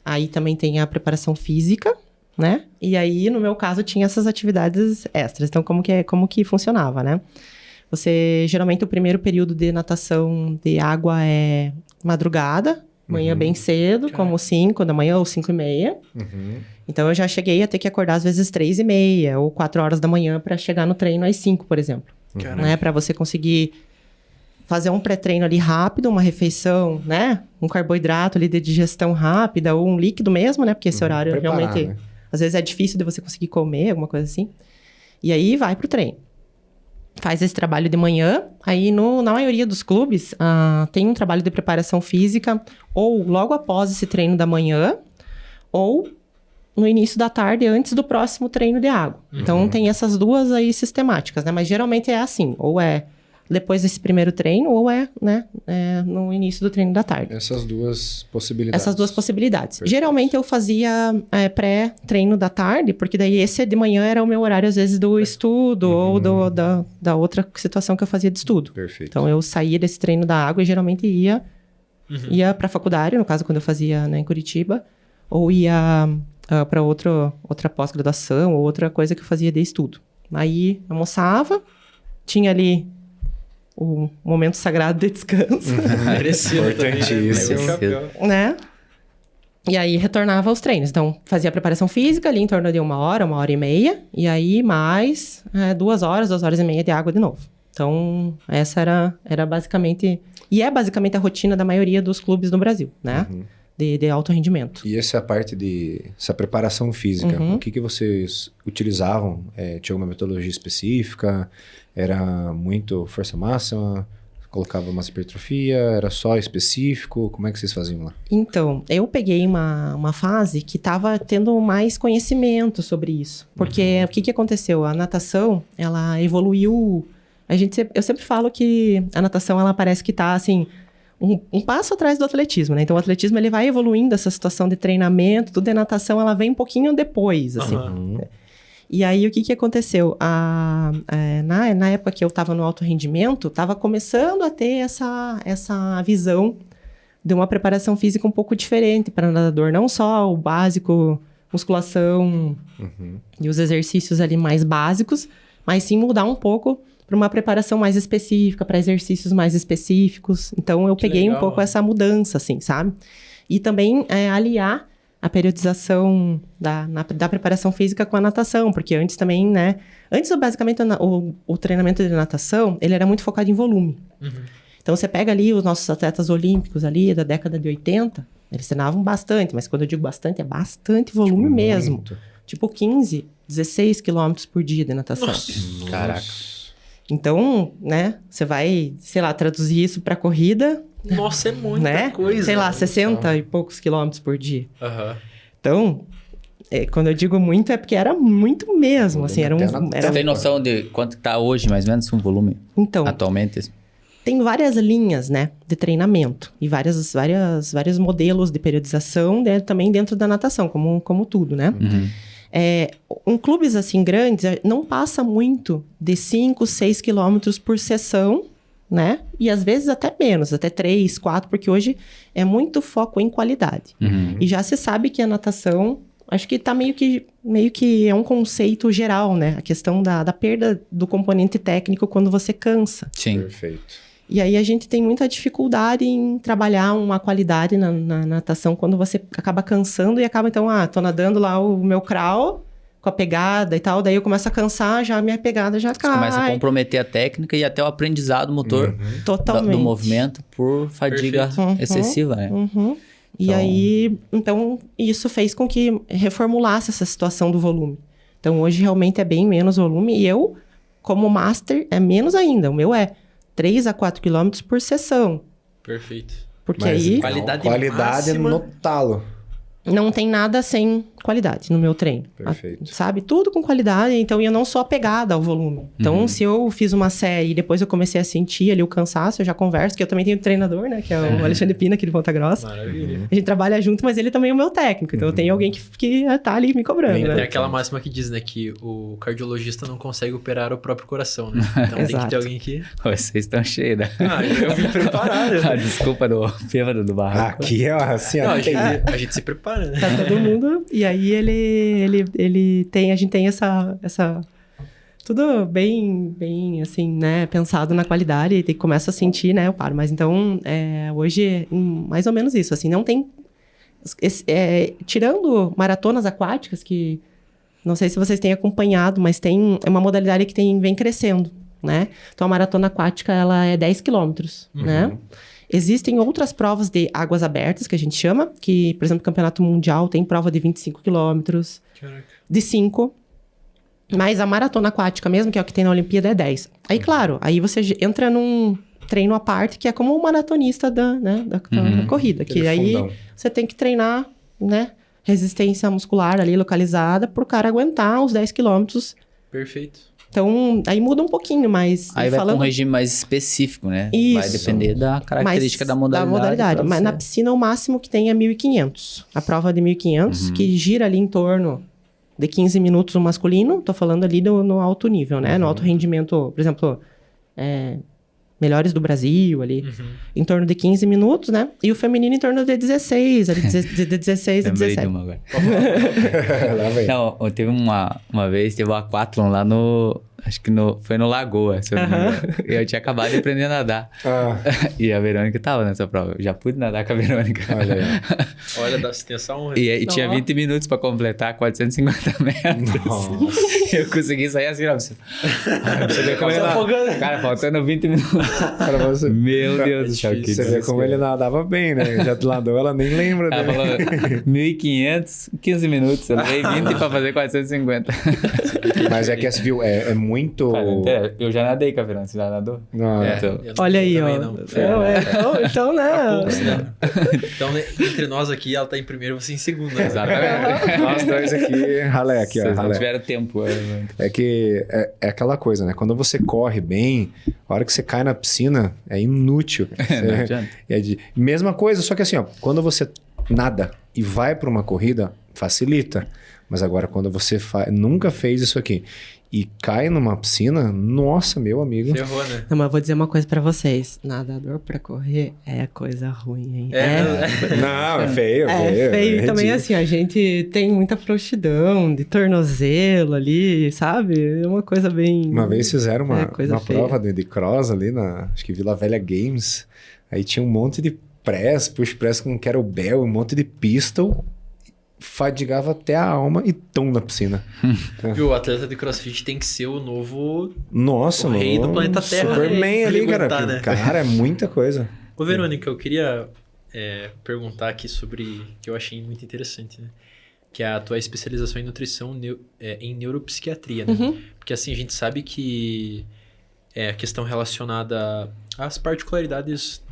Aí também tem a preparação física, né? E aí, no meu caso, tinha essas atividades extras. Então, como que funcionava, né? Geralmente, o primeiro período de natação de água é madrugada, manhã bem cedo, como 5 da manhã ou 5:30. Então, eu já cheguei a ter que acordar, às vezes, 3:30 ou 4 horas da manhã para chegar no treino às 5, por exemplo. Né? Para você conseguir fazer um pré-treino ali rápido, uma refeição, né? Um carboidrato ali de digestão rápida ou um líquido mesmo, né? Porque esse horário realmente... Né? Às vezes é difícil de você conseguir comer, alguma coisa assim. E aí, vai pro treino. Faz esse trabalho de manhã. Aí, na maioria dos clubes, tem um trabalho de preparação física ou logo após esse treino da manhã ou no início da tarde, antes do próximo treino de água. Então, tem essas duas aí sistemáticas, né? Mas geralmente é assim, ou é depois desse primeiro treino ou né, no início do treino da tarde. Essas duas possibilidades. Essas duas possibilidades. Perfeito. Geralmente eu fazia pré-treino da tarde, porque daí esse de manhã era o meu horário, às vezes, do estudo ou da outra situação que eu fazia de estudo. Perfeito. Então eu saía desse treino da água e geralmente ia para a faculdade, no caso quando eu fazia, né, em Curitiba, ou ia para outra pós-graduação ou outra coisa que eu fazia de estudo. Aí almoçava, tinha ali o momento sagrado de descanso. Importantíssimo. Né? E aí retornava aos treinos. Então, fazia a preparação física ali em torno de 1 hora e meia. E aí mais 2 horas, 2 horas e meia de água de novo. Então, essa era basicamente... E é basicamente a rotina da maioria dos clubes no Brasil, né? De alto rendimento. E essa é a parte essa preparação física. O que vocês utilizavam? Tinha alguma metodologia específica? Era muito força-massa? Colocava uma hipertrofia? Era só específico? Como é que vocês faziam lá? Então, eu peguei uma fase que estava tendo mais conhecimento sobre isso. Porque o que aconteceu? A natação, ela evoluiu... Eu sempre falo que a natação, ela parece que está, assim... Um passo atrás do atletismo, né? Então, o atletismo, ele vai evoluindo essa situação de treinamento, tudo, e a natação, ela vem um pouquinho depois, assim. E aí, o que aconteceu? Na época que eu estava no alto rendimento, estava começando a ter essa visão de uma preparação física um pouco diferente para nadador. Não só o básico, musculação e os exercícios ali mais básicos, mas sim mudar um pouco para uma preparação mais específica, para exercícios mais específicos. Então, eu peguei um pouco essa mudança, assim, sabe? E também aliar a periodização da preparação física com a natação, porque antes também, né? Antes, basicamente, o treinamento de natação, ele era muito focado em volume. Então, você pega ali os nossos atletas olímpicos ali da década de 80, eles treinavam bastante, mas quando eu digo bastante, é bastante volume mesmo. Muito. Tipo 15, 16 quilômetros por dia de natação. Nossa. Caraca. Então, né, você vai, sei lá, traduzir isso para corrida... Nossa, é muita né? coisa. Sei lá, 60 e poucos quilômetros por dia. Aham. Então, quando eu digo muito, é porque era muito mesmo, assim, era Você tem noção de quanto tá hoje, mais ou menos, um volume? Então, atualmente? Tem várias linhas, né, de treinamento e vários modelos de periodização também dentro da natação, como tudo, né? Em clubes assim grandes, não passa muito de 5, 6 quilômetros por sessão, né? E às vezes até menos, até 3, 4, porque hoje é muito foco em qualidade. E já se sabe que a natação, acho que tá meio que é um conceito geral, né? A questão da perda do componente técnico quando você cansa. Sim. Perfeito. E aí a gente tem muita dificuldade em trabalhar uma qualidade na natação quando você acaba cansando e acaba, então, tô nadando lá o meu crawl com a pegada e tal, daí eu começo a cansar, já a minha pegada já cai. Começa a comprometer a técnica e até o aprendizado motor Totalmente. do movimento por fadiga excessiva, né? E aí, então, isso fez com que reformulasse essa situação do volume. Então, hoje realmente é bem menos volume e eu, como master, é menos ainda. O meu é 3 a 4 quilômetros por sessão. Perfeito. Porque Mas aí... Qualidade máxima no talo. Não tem nada sem qualidade no meu treino. Perfeito. Sabe? Tudo com qualidade, então eu não sou apegada ao volume. Então, se eu fiz uma série e depois eu comecei a sentir ali o cansaço, eu já converso, que eu também tenho um treinador, né? Que é o Alexandre Pina, aqui de Ponta Grossa. Maravilha. A gente trabalha junto, mas ele também é o meu técnico. Então, eu tenho alguém que tá ali me cobrando, Tem né? aquela máxima que diz, né? Que o cardiologista não consegue operar o próprio coração, né? Então tem que Exato. ter alguém que... Vocês estão cheios, né? Eu vim preparado. A desculpa do bêbado do barraco. Aqui é assim, Não, ó. a gente se prepara, né? Tá todo mundo. E aí a gente tem essa tudo bem assim, né, pensado na qualidade e começa a sentir, né, eu paro. Mas então, hoje, mais ou menos isso, assim, não tem... tirando maratonas aquáticas, que não sei se vocês têm acompanhado, mas é uma modalidade que vem crescendo, né? Então, a maratona aquática, ela é 10 quilômetros, né? Existem outras provas de águas abertas, que a gente chama, que, por exemplo, o Campeonato Mundial tem prova de 25 quilômetros, de 5, mas a maratona aquática mesmo, que é o que tem na Olimpíada, é 10. Aí, claro, aí você entra num treino à parte, que é como um maratonista da corrida, que aí você tem que treinar, né, resistência muscular ali localizada, pro cara aguentar os 10 quilômetros. Perfeito. Então, aí muda um pouquinho, mas... Aí vai para um regime mais específico, né? Isso. Vai depender da característica da modalidade. Mas na piscina, o máximo que tem é 1.500. A prova de 1.500, que gira ali em torno de 15 minutos o masculino. Tô falando ali no alto nível, né? No alto rendimento, por exemplo, melhores do Brasil ali. Em torno de 15 minutos, né? E o feminino em torno de 16, ali de 16 a 17. Agora. Não, teve uma vez, teve o aquatlon lá no... Acho que foi no Lagoa, se eu não me engano. Eu tinha acabado de aprender a nadar. E a Verônica tava nessa prova. Eu já pude nadar com a Verônica. Olha aí. Olha, dá-se atenção. E tinha 20 minutos pra completar 450 metros. Nossa. Eu consegui sair assim, ó. Você vê como ele nadava. Cara, faltando 20 minutos. Meu Deus do céu. Você vê como ele nadava bem, né? Já nadou, ela nem lembra. Ela falou 1.500, 15 minutos. Eu levei 20 pra fazer 450. Mas é que essa, viu, é muito... Eu já nadei com a Verônica, você já nadou? Não, olha aí, ó. Então, né? Então, entre nós aqui, ela tá em primeiro e você em segundo. Né? Exatamente. Nós dois aqui, ralé aqui, ó. Vocês não tiveram tempo. É que é aquela coisa, né? Quando você corre bem, a hora que você cai na piscina, é inútil. Não adianta. Mesma coisa, só que assim, ó, quando você nada e vai para uma corrida, facilita. Mas agora, quando você nunca fez isso aqui e cai numa piscina, nossa, meu amigo. Ferrou, né? Não, mas eu vou dizer uma coisa pra vocês. Nadador pra correr é coisa ruim, hein? Não, é feio. É feio. E também, assim, a gente tem muita frouxidão de tornozelo ali, sabe? É uma coisa bem... Uma vez fizeram uma prova de cross ali acho que Vila Velha Games. Aí tinha um monte de push press com kettlebell, um monte de pistol... fadigava até a alma e tão na piscina. Viu, o atleta de CrossFit tem que ser o novo... Nossa, o rei do planeta Terra. Superman ali, cara. Né? Cara, é muita coisa. Ô, Verônica, eu queria perguntar aqui sobre... que eu achei muito interessante, né? Que é a tua especialização em nutrição em neuropsiquiatria, né? Porque assim, a gente sabe que a questão relacionada às particularidades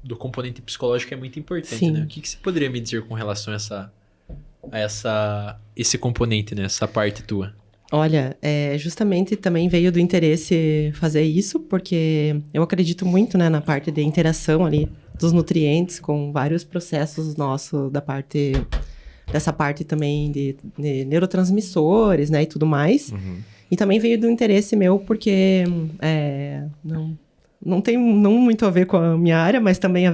do componente psicológico é muito importante, Sim. né? O que você poderia me dizer com relação a esse componente, né? Essa parte tua? Olha, justamente também veio do interesse fazer isso, porque eu acredito muito, né, na parte de interação ali dos nutrientes com vários processos nossos dessa parte também de neurotransmissores, né, e tudo mais. E também veio do interesse meu porque não tem muito a ver com a minha área, mas também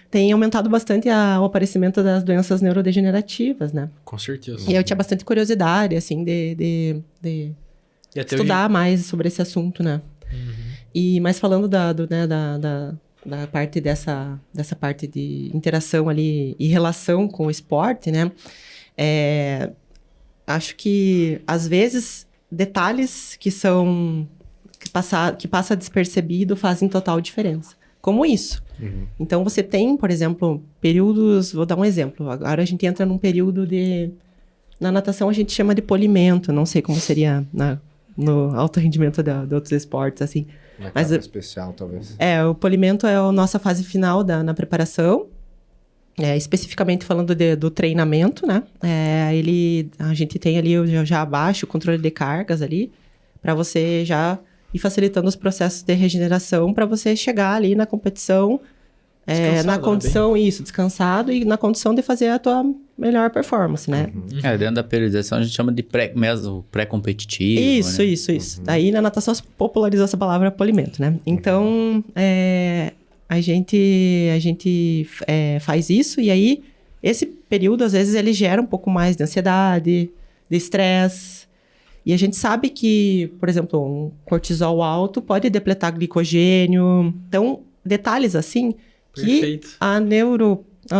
tem aumentado bastante o aparecimento das doenças neurodegenerativas, né? Com certeza. E eu tinha bastante curiosidade, assim, de estudar mais sobre esse assunto, né? Mas falando da parte dessa parte de interação ali e relação com o esporte, né? Acho que, às vezes, detalhes que passa despercebido fazem total diferença. Como isso. Então, você tem, por exemplo, períodos... Vou dar um exemplo. Agora a gente entra num período de... Na natação a gente chama de polimento. Não sei como seria no alto rendimento de outros esportes, assim. Mas especial, talvez. O polimento é a nossa fase final na preparação. Especificamente falando do treinamento, né? A gente tem ali já abaixo o controle de cargas ali, para você já ir facilitando os processos de regeneração para você chegar ali na competição, na condição, descansado e na condição de fazer a tua melhor performance, né? Dentro da periodização a gente chama de pré-competitivo. Isso. Daí na natação se popularizou essa palavra polimento, né? Então, a gente faz isso e aí esse período, às vezes, ele gera um pouco mais de ansiedade, de estresse. E a gente sabe que, por exemplo, um cortisol alto pode depletar glicogênio. Então, detalhes assim que a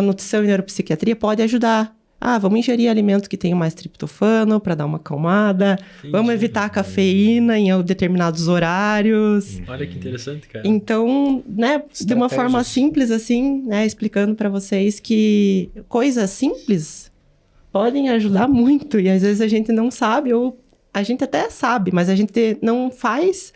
nutrição e neuropsiquiatria pode ajudar. Vamos ingerir alimentos que tenham mais triptofano para dar uma acalmada. Vamos evitar a cafeína em determinados horários. Olha que interessante, cara. Então, né, de uma forma simples assim, né, explicando para vocês que coisas simples podem ajudar muito. E às vezes a gente não sabe ou a gente até sabe, mas a gente não faz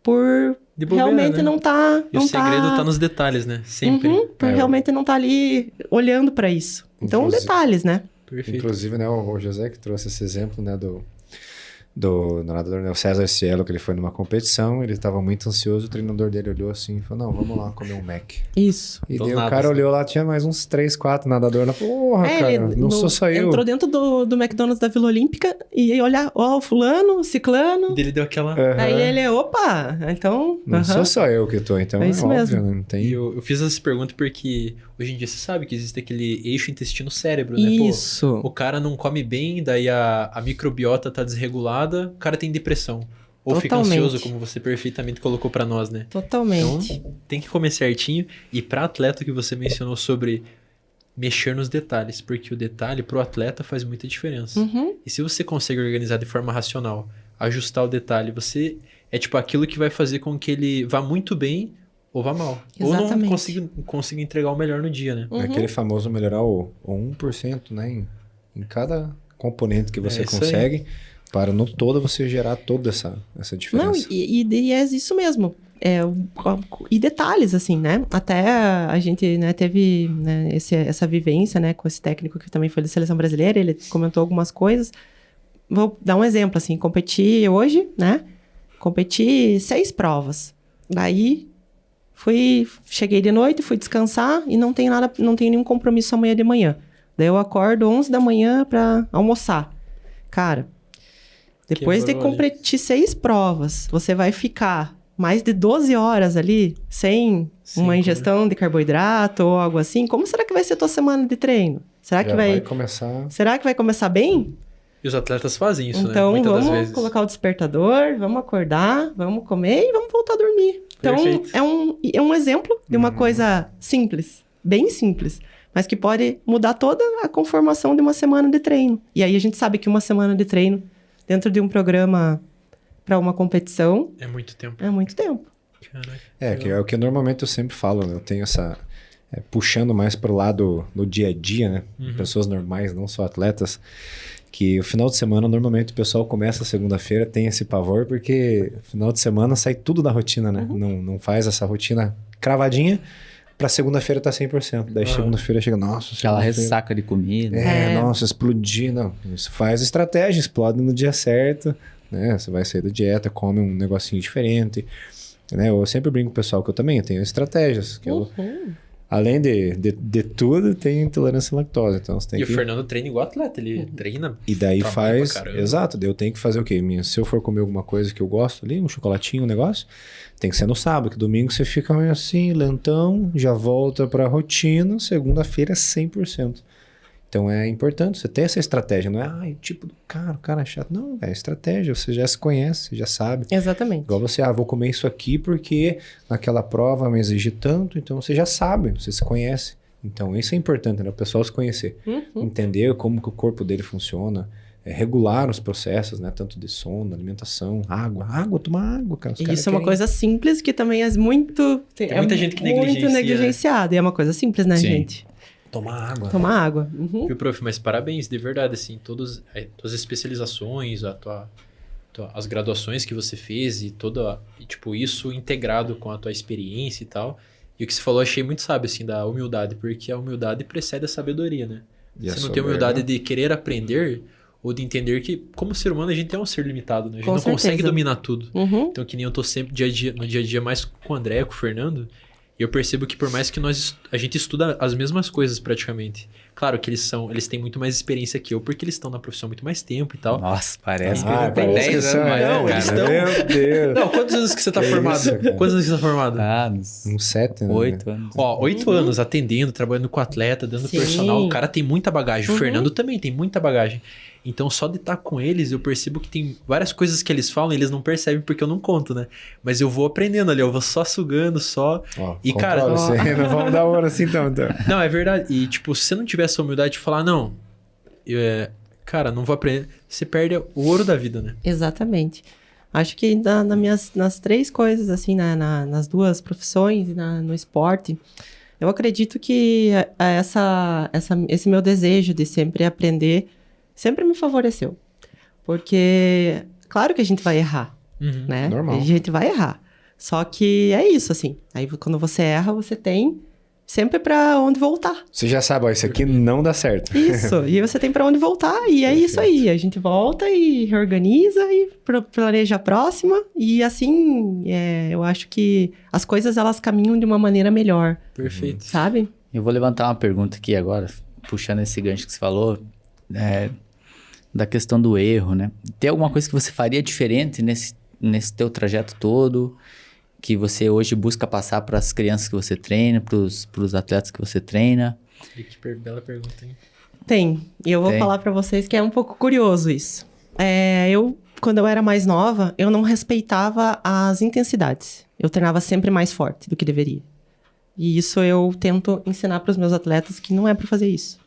por bobeira, realmente, né? não tá... E o segredo tá nos detalhes, né? Sempre. Por realmente não tá ali olhando para isso. Então, detalhes, né? Perfeito. Inclusive, né, o José que trouxe esse exemplo, né, nadador, né, o César Cielo, que ele foi numa competição, ele tava muito ansioso, o treinador dele olhou assim e falou, não, vamos lá comer um Mac. Isso. E daí o cara olhou lá, tinha mais uns 3, 4 nadadores lá, porra, cara, não sou só eu. Entrou dentro do McDonald's da Vila Olímpica e olhar, ó, o fulano, o ciclano. E ele deu aquela... Aí ele, opa, então... Não sou só eu que tô, então é isso óbvio, mesmo. né? Não tem... E eu fiz essa pergunta porque hoje em dia você sabe que existe aquele eixo intestino-cérebro, né? Isso. Pô, o cara não come bem, daí a microbiota tá desregulada, o cara tem depressão. Ou fica ansioso, como você perfeitamente colocou pra nós, né? Totalmente. Então, tem que comer certinho. E pra atleta que você mencionou sobre mexer nos detalhes, porque o detalhe pro atleta faz muita diferença. Uhum. E se você consegue organizar de forma racional, ajustar o detalhe, você é tipo aquilo que vai fazer com que ele vá muito bem ou vá mal. Exatamente. Ou não consiga entregar o melhor no dia, né? Uhum. É aquele famoso melhorar o 1%, né? Em cada componente que você consegue, para no todo você gerar toda essa diferença. Não, e é isso mesmo. E detalhes, assim, né? Até a gente, né, teve, né, essa vivência, né, com esse técnico que também foi da Seleção Brasileira, ele comentou algumas coisas. Vou dar um exemplo, assim, competi hoje, né? Competi 6 provas. Daí, cheguei de noite, fui descansar e não tenho nenhum compromisso amanhã de manhã. Daí eu acordo 11 da manhã pra almoçar. Cara, depois de competir 6 provas, você vai ficar mais de 12 horas ali, sem uma ingestão de carboidrato ou algo assim. Como será que vai ser a tua semana de treino? Será que vai começar bem? E os atletas fazem isso, então, né? Muitas das vamos vezes. colocar o despertador, vamos acordar, vamos comer e vamos voltar a dormir. Então, é um exemplo de uma coisa simples, bem simples, mas que pode mudar toda a conformação de uma semana de treino. E aí a gente sabe que uma semana de treino dentro de um programa para uma competição... É muito tempo. É muito tempo. Caraca. Que é o que normalmente eu sempre falo, né? Eu tenho essa... puxando mais para o lado do dia a dia, né? Pessoas normais, não só atletas, que o final de semana, normalmente o pessoal começa a segunda-feira, tem esse pavor, porque final de semana sai tudo da rotina, né? Não faz essa rotina cravadinha, pra segunda-feira tá 100%. Daí segunda-feira chega, nossa... Aquela ressaca de comida. Nossa, explodir. Não, isso faz estratégia, explode no dia certo, né? Você vai sair da dieta, come um negocinho diferente, né? Eu sempre brinco com o pessoal que eu também tenho estratégias, que eu... Além de tudo, tem intolerância à lactose. Então você tem o Fernando treina igual atleta, ele treina. E daí faz. Exato, daí eu tenho que fazer o quê? Se eu for comer alguma coisa que eu gosto ali, um chocolatinho, um negócio, tem que ser no sábado, que domingo você fica meio assim, lentão, já volta pra rotina, segunda-feira 100%. Então é importante você ter essa estratégia, não é o tipo do cara, o cara é chato. Não, é estratégia, você já se conhece, você já sabe. Exatamente. Igual você, vou comer isso aqui porque naquela prova me exige tanto, então você já sabe, você se conhece. Então isso é importante, né? O pessoal se conhecer, entender como que o corpo dele funciona, regular os processos, né? Tanto de sono, alimentação, tomar água, cara. E isso é uma coisa simples que também é muito... Tem muita gente que negligencia. Muito negligenciado, e é uma coisa simples, né, gente? Tomar água. Tomar água. Viu, prof? Mas parabéns, de verdade, assim, todas as especializações, as graduações que você fez e tipo, isso integrado com a tua experiência e tal. E o que você falou, achei muito sábio, assim, da humildade, porque a humildade precede a sabedoria, né? Você não tem humildade de querer aprender ou de entender que, como ser humano, a gente é um ser limitado, né? A gente não consegue dominar tudo. Então, que nem eu tô sempre no dia a dia mais com o André, com o Fernando... E eu percebo que por mais que a gente estuda as mesmas coisas praticamente. Claro que eles têm muito mais experiência que eu, porque eles estão na profissão há muito mais tempo e tal. Nossa, parece que tem 10 anos mais. Não, eles estão... Meu Deus. Não, quantos anos que você tá formado? Quantos anos que você tá formado? Uns 7, né? 8 anos. 8 anos atendendo, trabalhando com atleta, dando personal. O cara tem muita bagagem. O Fernando também tem muita bagagem. Então, só de estar com eles, eu percebo que tem várias coisas que eles falam e eles não percebem porque eu não conto, né? Mas eu vou aprendendo ali, eu vou só sugando, e cara... Não vamos dar hora assim então. Não, é verdade. E tipo, se você não tiver essa humildade de falar, não, cara, não vou aprender, você perde o ouro da vida, né? Exatamente. Acho que nas 3 coisas, assim, nas 2 profissões e no esporte, eu acredito que esse meu desejo de sempre aprender sempre me favoreceu. Porque, claro que a gente vai errar, né? Normal. A gente vai errar. Só que é isso, assim. Aí, quando você erra, você tem sempre para onde voltar. Você já sabe, ó, isso aqui não dá certo. Isso, e você tem para onde voltar, e é isso aí. A gente volta e reorganiza e planeja a próxima, e assim, eu acho que as coisas, elas caminham de uma maneira melhor. Perfeito. Sabe? Eu vou levantar uma pergunta aqui agora, puxando esse gancho que você falou, da questão do erro, né? Tem alguma coisa que você faria diferente nesse teu trajeto todo, que você hoje busca passar para as crianças que você treina, para os atletas que você treina? Que bela pergunta, hein? Tem. E eu vou falar para vocês que é um pouco curioso isso. Quando eu era mais nova, eu não respeitava as intensidades. Eu treinava sempre mais forte do que deveria. E isso eu tento ensinar para os meus atletas que não é para fazer isso.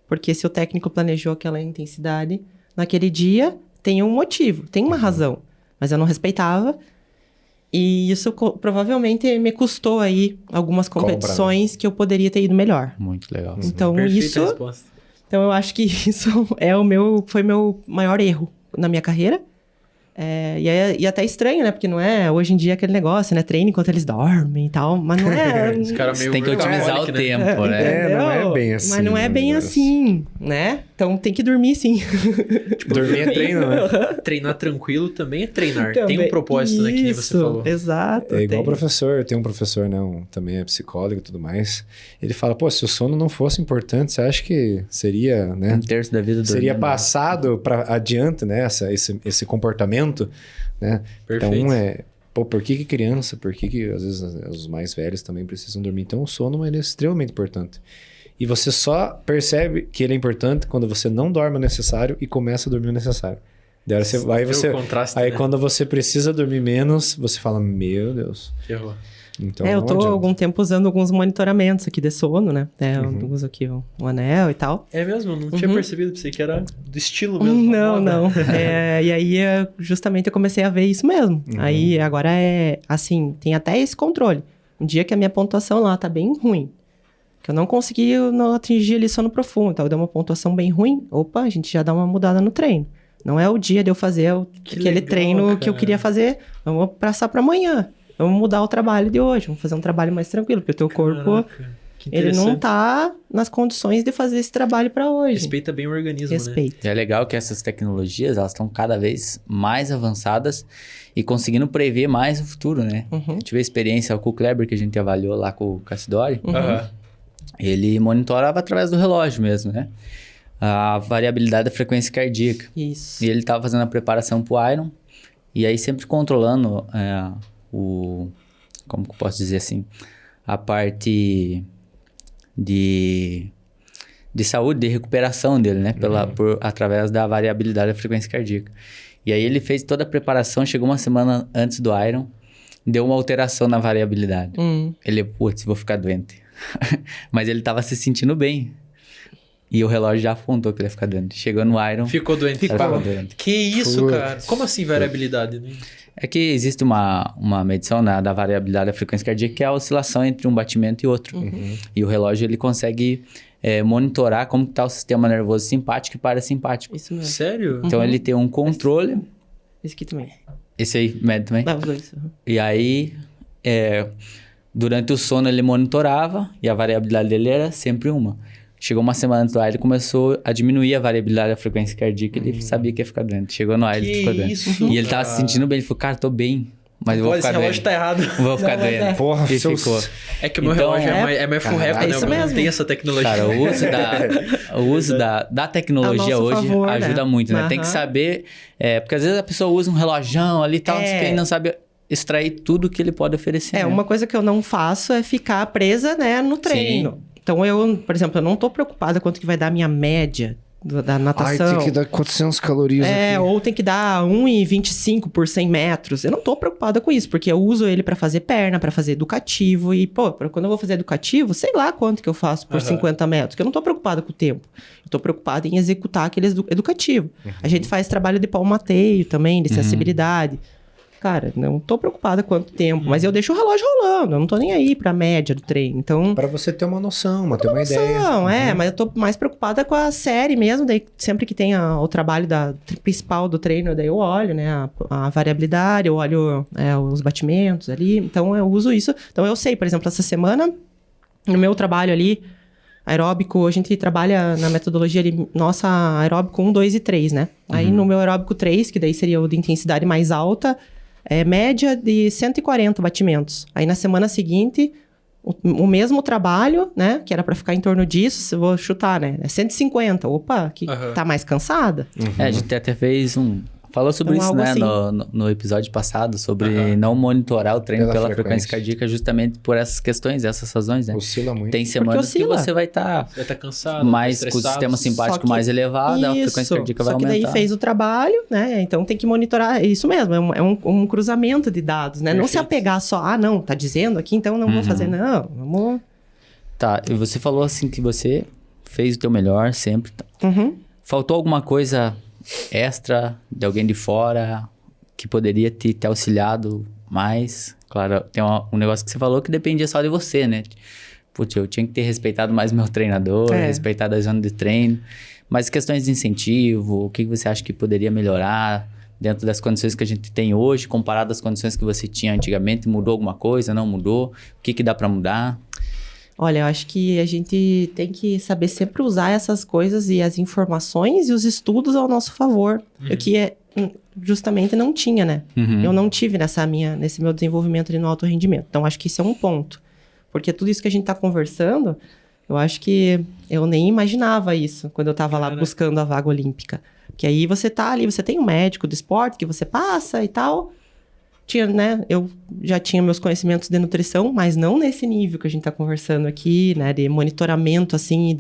Porque se o técnico planejou aquela intensidade, naquele dia tem um motivo, tem uma razão. Mas eu não respeitava. E isso provavelmente me custou aí algumas competições que eu poderia ter ido melhor. Muito legal. Então, Perfeita resposta. Então, eu acho que isso foi meu maior erro na minha carreira. E até estranho, né? Porque não é hoje em dia aquele negócio, né? Treine enquanto eles dormem e tal. Mas não é... Os caras meio Você tem que otimizar o tempo, né? Não é bem assim. Mas não é bem assim, né? Então tem que dormir sim. Tipo, dormir é treino, né? Treinar tranquilo também é treinar. Também. Tem um propósito, né? Que nem você falou. Exato. É igual professor. Tem um professor, né? Também é psicólogo e tudo mais. Ele fala, pô, se o sono não fosse importante, você acha que seria, né? 1/3 da vida seria dormindo. passado para adiante, né? Esse comportamento, né? Perfeito. Então, pô, por que criança, por que às vezes os mais velhos também precisam dormir? Então, o sono, ele é extremamente importante. E você só percebe que ele é importante quando você não dorme o necessário e começa a dormir o necessário. Daí Contraste, né? quando você precisa dormir menos, você fala, meu Deus. Ferrou. Então, eu não tô há adianta. algum tempo usando alguns monitoramentos aqui de sono, né? Eu uso aqui o anel e tal. É mesmo? Não tinha percebido. Pensei que era do estilo mesmo. Não. E aí, justamente, eu comecei a ver isso mesmo. Aí, agora tem até esse controle. Um dia que a minha pontuação lá tá bem ruim, que eu não atingi ali sono profundo, então eu dei uma pontuação bem ruim, opa, a gente já dá uma mudada no treino. Não é o dia de eu fazer aquele legal, treino cara. que eu queria fazer, vamos passar para amanhã. Vamos mudar o trabalho de hoje, vamos fazer um trabalho mais tranquilo, porque o teu corpo, ele não tá nas condições de fazer esse trabalho para hoje. Respeita bem o organismo, Respeita. E é legal que essas tecnologias, elas estão cada vez mais avançadas e conseguindo prever mais o futuro, né? Eu tive a experiência com o Kleber, que a gente avaliou lá com o Cassidori. Ele monitorava através do relógio mesmo, né? A variabilidade da frequência cardíaca. Isso. E ele estava fazendo a preparação pro Iron. E aí sempre controlando como que eu posso dizer assim? A parte de saúde, de recuperação dele, né? Através da variabilidade da frequência cardíaca. E aí ele fez toda a preparação, chegou uma semana antes do Iron, deu uma alteração na variabilidade. Ele, putz, vou ficar doente. Mas ele tava se sentindo bem. E o relógio já apontou que ele ia ficar doente. Chegou no Iron... Ficou doente. Ficou doente. Que isso, cara? Como assim variabilidade? Né? É que existe uma medição da variabilidade da frequência cardíaca, que é a oscilação entre um batimento e outro. E o relógio, ele consegue monitorar como está o sistema nervoso simpático e parasimpático. Isso mesmo. Sério? Então, ele tem um controle... Esse aqui também. Esse aí, mede também? Os dois. E aí, durante o sono, ele monitorava e a variabilidade dele era sempre uma. Chegou uma semana antes do Iron, ele começou a diminuir a variabilidade da frequência cardíaca, ele sabia que ia ficar doente. Chegou no Iron, ele ficou doente. Isso, e ele tava se sentindo bem, ele falou, cara, tô bem, mas eu vou ficar Esse relógio doente. tá errado. Vou ficar doente. Porra, E ficou. É que o meu Então, relógio é mais furreco, né? isso Eu não mesmo. tenho essa tecnologia. Cara, o uso da tecnologia A nosso hoje favor, ajuda né? muito, né? Tem que saber, porque às vezes a pessoa usa um relojão ali e tal, e não sabe extrair tudo que ele pode oferecer. né? Uma coisa que eu não faço é ficar presa, né, no treino. Sim. Então, por exemplo, eu não tô preocupada quanto que vai dar a minha média da natação. Ai, tem que dar 400 calorias aqui. Ou tem que dar 1,25 por 100 metros. Eu não tô preocupada com isso, porque eu uso ele pra fazer perna, pra fazer educativo. E, quando eu vou fazer educativo, sei lá quanto que eu faço por 50 metros. Que eu não tô preocupada com o tempo. Eu tô preocupada em executar aquele educativo. A gente faz trabalho de palmateio também, de sensibilidade. Cara, não tô preocupada quanto tempo, mas eu deixo o relógio rolando, eu não tô nem aí pra média do treino, então... Pra você ter uma noção, ter uma ideia. Mas eu tô mais preocupada com a série mesmo, daí sempre que tem o trabalho principal do treino, daí eu olho, né, a variabilidade, eu olho os batimentos ali, então eu uso isso. Então eu sei, por exemplo, essa semana No meu trabalho ali, aeróbico, a gente trabalha na metodologia ali, nossa, aeróbico 1, 2 e 3, né? Aí no meu aeróbico 3, que daí seria o de intensidade mais alta, média de 140 batimentos. Aí na semana seguinte, o mesmo trabalho, né? Que era para ficar em torno disso, eu vou chutar, né? É 150. Opa, que tá mais cansada. A gente até fez falou sobre Então, isso, né? assim. No episódio passado, sobre não monitorar o treino pela frequência cardíaca, justamente por essas questões, essas razões, né? Oscila muito. Tem semanas que você vai estar cansado, mais com o sistema simpático mais elevado, a frequência cardíaca vai aumentar. Só que daí fez o trabalho, né? Então tem que monitorar, isso mesmo, é um cruzamento de dados, né? Perfeito. Não se apegar só, não, tá dizendo aqui, então não vou fazer, não, vamos... Tá, e você falou assim que você fez o teu melhor sempre. Faltou alguma coisa extra de alguém de fora que poderia ter auxiliado mais? Claro, tem um negócio que você falou que dependia só de você, né? Putz, eu tinha que ter respeitado mais meu treinador, respeitado a zona de treino. Mas questões de incentivo, o que você acha que poderia melhorar dentro das condições que a gente tem hoje, comparado às condições que você tinha antigamente? Mudou alguma coisa? Não mudou? O que dá para mudar? Olha, eu acho que a gente tem que saber sempre usar essas coisas e as informações e os estudos ao nosso favor. O que justamente não tinha, né? Eu não tive nesse meu desenvolvimento ali no alto rendimento. Então, acho que isso é um ponto. Porque tudo isso que a gente está conversando, eu acho que eu nem imaginava isso quando eu estava lá buscando a vaga olímpica. Porque aí você tá ali, você tem um médico do esporte que você passa e tal... né? Eu já tinha meus conhecimentos de nutrição, mas não nesse nível que a gente está conversando aqui, né? De monitoramento, assim,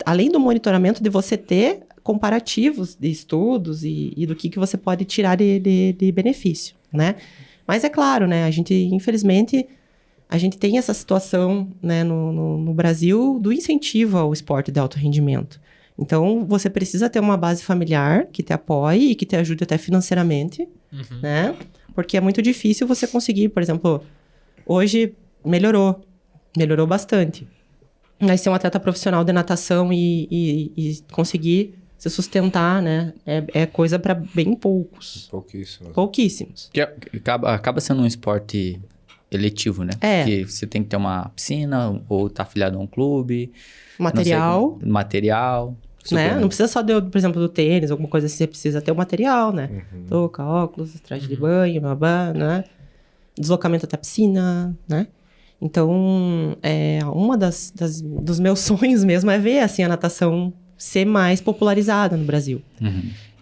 além do monitoramento, de você ter comparativos de estudos e do que você pode tirar de benefício, né? Mas é claro, né? A gente, infelizmente, a gente tem essa situação, né, no Brasil do incentivo ao esporte de alto rendimento. Então, você precisa ter uma base familiar que te apoie e que te ajude até financeiramente, né? Porque é muito difícil você conseguir, por exemplo, hoje melhorou bastante. Mas ser um atleta profissional de natação e conseguir se sustentar, né? É coisa para bem poucos. Pouquíssimos. Que acaba sendo um esporte eletivo, né? Que você tem que ter uma piscina ou tá afiliado a um clube. Material. Né? Não precisa só, por exemplo, do tênis, alguma coisa assim, você precisa ter o material, né? Touca, óculos, traje de banho, babá, né? Deslocamento até a piscina, né? Então, uma dos meus sonhos mesmo é ver, assim, a natação ser mais popularizada no Brasil.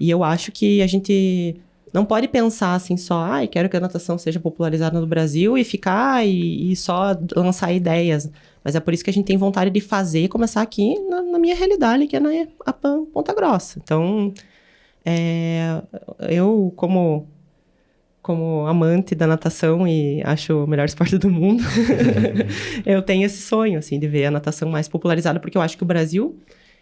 E eu acho que a gente não pode pensar assim só, quero que a natação seja popularizada no Brasil e ficar e só lançar ideias. Mas é por isso que a gente tem vontade de fazer e começar aqui na minha realidade, que é na APAM Ponta Grossa. Então, eu, como amante da natação e acho o melhor esporte do mundo, eu tenho esse sonho, assim, de ver a natação mais popularizada, porque eu acho que o Brasil,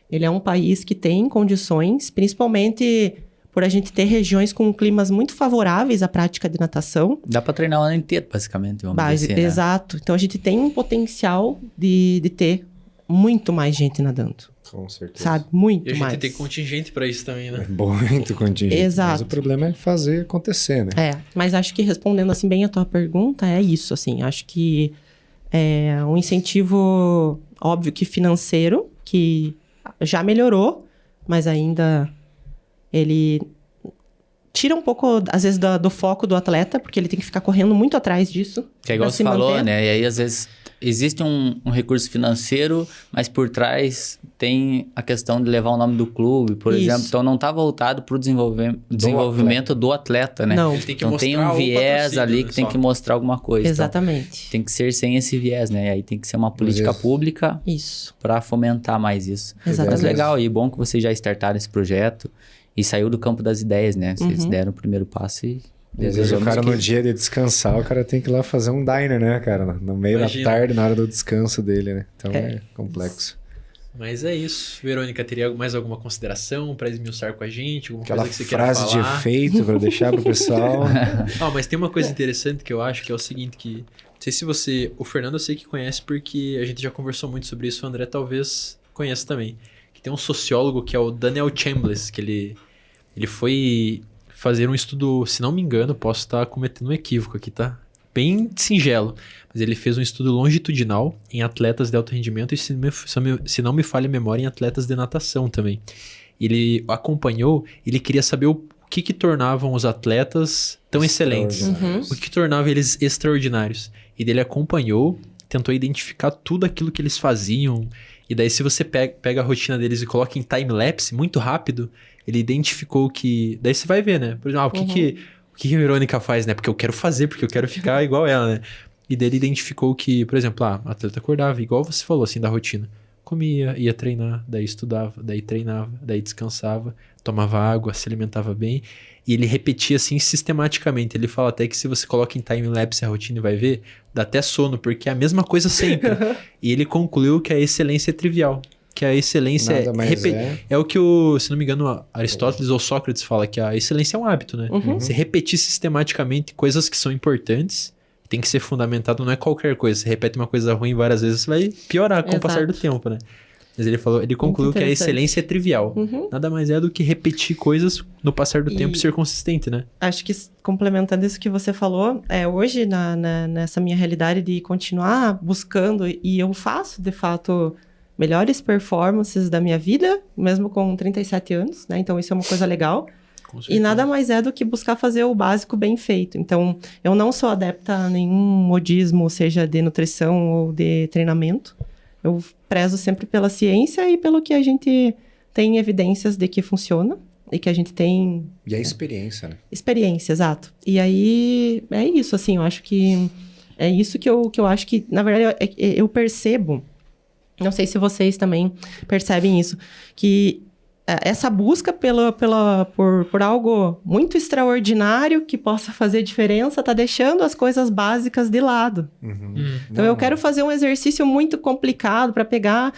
ele é um país que tem condições, principalmente por a gente ter regiões com climas muito favoráveis à prática de natação. Dá para treinar o ano inteiro, basicamente, vamos dizer assim, exato. Então, a gente tem um potencial de ter muito mais gente nadando. Com certeza. Sabe? Muito mais. E a gente tem contingente para isso também, né? Muito contingente. Exato. Mas o problema é fazer acontecer, né? Mas acho que respondendo assim bem a tua pergunta, é isso, assim. Acho que é um incentivo, óbvio que financeiro, que já melhorou, mas ainda ele tira um pouco, às vezes, do foco do atleta, porque ele tem que ficar correndo muito atrás disso. Que é igual você falou, né? E aí, às vezes, existe um recurso financeiro, mas por trás tem a questão de levar o nome do clube, por exemplo. Então, não está voltado para o desenvolvimento do atleta, né? Não. Ele tem que então, tem um viés ali que tem que mostrar alguma coisa. Exatamente. Então, tem que ser sem esse viés, né? E aí tem que ser uma política pública para fomentar mais isso. Exatamente. Mas legal, e bom que vocês já startaram esse projeto e saiu do campo das ideias, né? Vocês deram o primeiro passo e às vezes o cara no dia de descansar, o cara tem que ir lá fazer um diner, né, cara? No meio da tarde, na hora do descanso dele, né? Então é complexo. Mas é isso. Verônica, teria mais alguma consideração para esmiuçar com a gente? Alguma coisa que você queira falar? Aquela frase de efeito para deixar pro pessoal. Mas tem uma coisa interessante que eu acho, que é o seguinte, que... Não sei se você... O Fernando eu sei que conhece, porque a gente já conversou muito sobre isso. O André talvez conheça também. Que tem um sociólogo que é o Daniel Chambliss, que ele foi fazer um estudo, se não me engano, posso estar cometendo um equívoco aqui, tá? bem singelo. Mas ele fez um estudo longitudinal em atletas de alto rendimento e, se não me falha a memória, em atletas de natação também. Ele acompanhou, ele queria saber o que tornavam os atletas tão excelentes. O que tornava eles extraordinários. E dele acompanhou, tentou identificar tudo aquilo que eles faziam. E daí, se você pega a rotina deles e coloca em time-lapse, muito rápido, ele identificou que... Daí você vai ver, né? Por exemplo, o que a Verônica faz, né? Porque eu quero fazer, porque eu quero ficar igual ela, né? E daí ele identificou que, por exemplo, a atleta acordava, igual você falou, assim, da rotina. Comia, ia treinar, daí estudava, daí treinava, daí descansava, tomava água, se alimentava bem. E ele repetia, assim, sistematicamente. Ele fala até que se você coloca em time-lapse a rotina e vai ver, dá até sono, porque é a mesma coisa sempre. E ele concluiu que a excelência é trivial. Que a excelência é o que se não me engano, Aristóteles ou Sócrates fala, que a excelência é um hábito, né? Você repetir sistematicamente coisas que são importantes, tem que ser fundamentado, não é qualquer coisa. Você repete uma coisa ruim várias vezes, você vai piorar com o passar do tempo, né? Mas ele concluiu que a excelência é trivial. Nada mais é do que repetir coisas no passar do tempo e ser consistente, né? Acho que, complementando isso que você falou, hoje, nessa minha realidade de continuar buscando, e eu faço, de fato, melhores performances da minha vida, mesmo com 37 anos, né? Então, isso é uma coisa legal. E nada mais é do que buscar fazer o básico bem feito. Então, eu não sou adepta a nenhum modismo, seja de nutrição ou de treinamento. Eu prezo sempre pela ciência e pelo que a gente tem evidências de que funciona e que a gente tem... E a experiência, né? Experiência, exato. E aí, é isso, assim, eu acho que... É isso que eu acho que, na verdade, eu percebo, não sei se vocês também percebem isso, que essa busca por algo muito extraordinário que possa fazer diferença está deixando as coisas básicas de lado. Então, eu quero fazer um exercício muito complicado para pegar,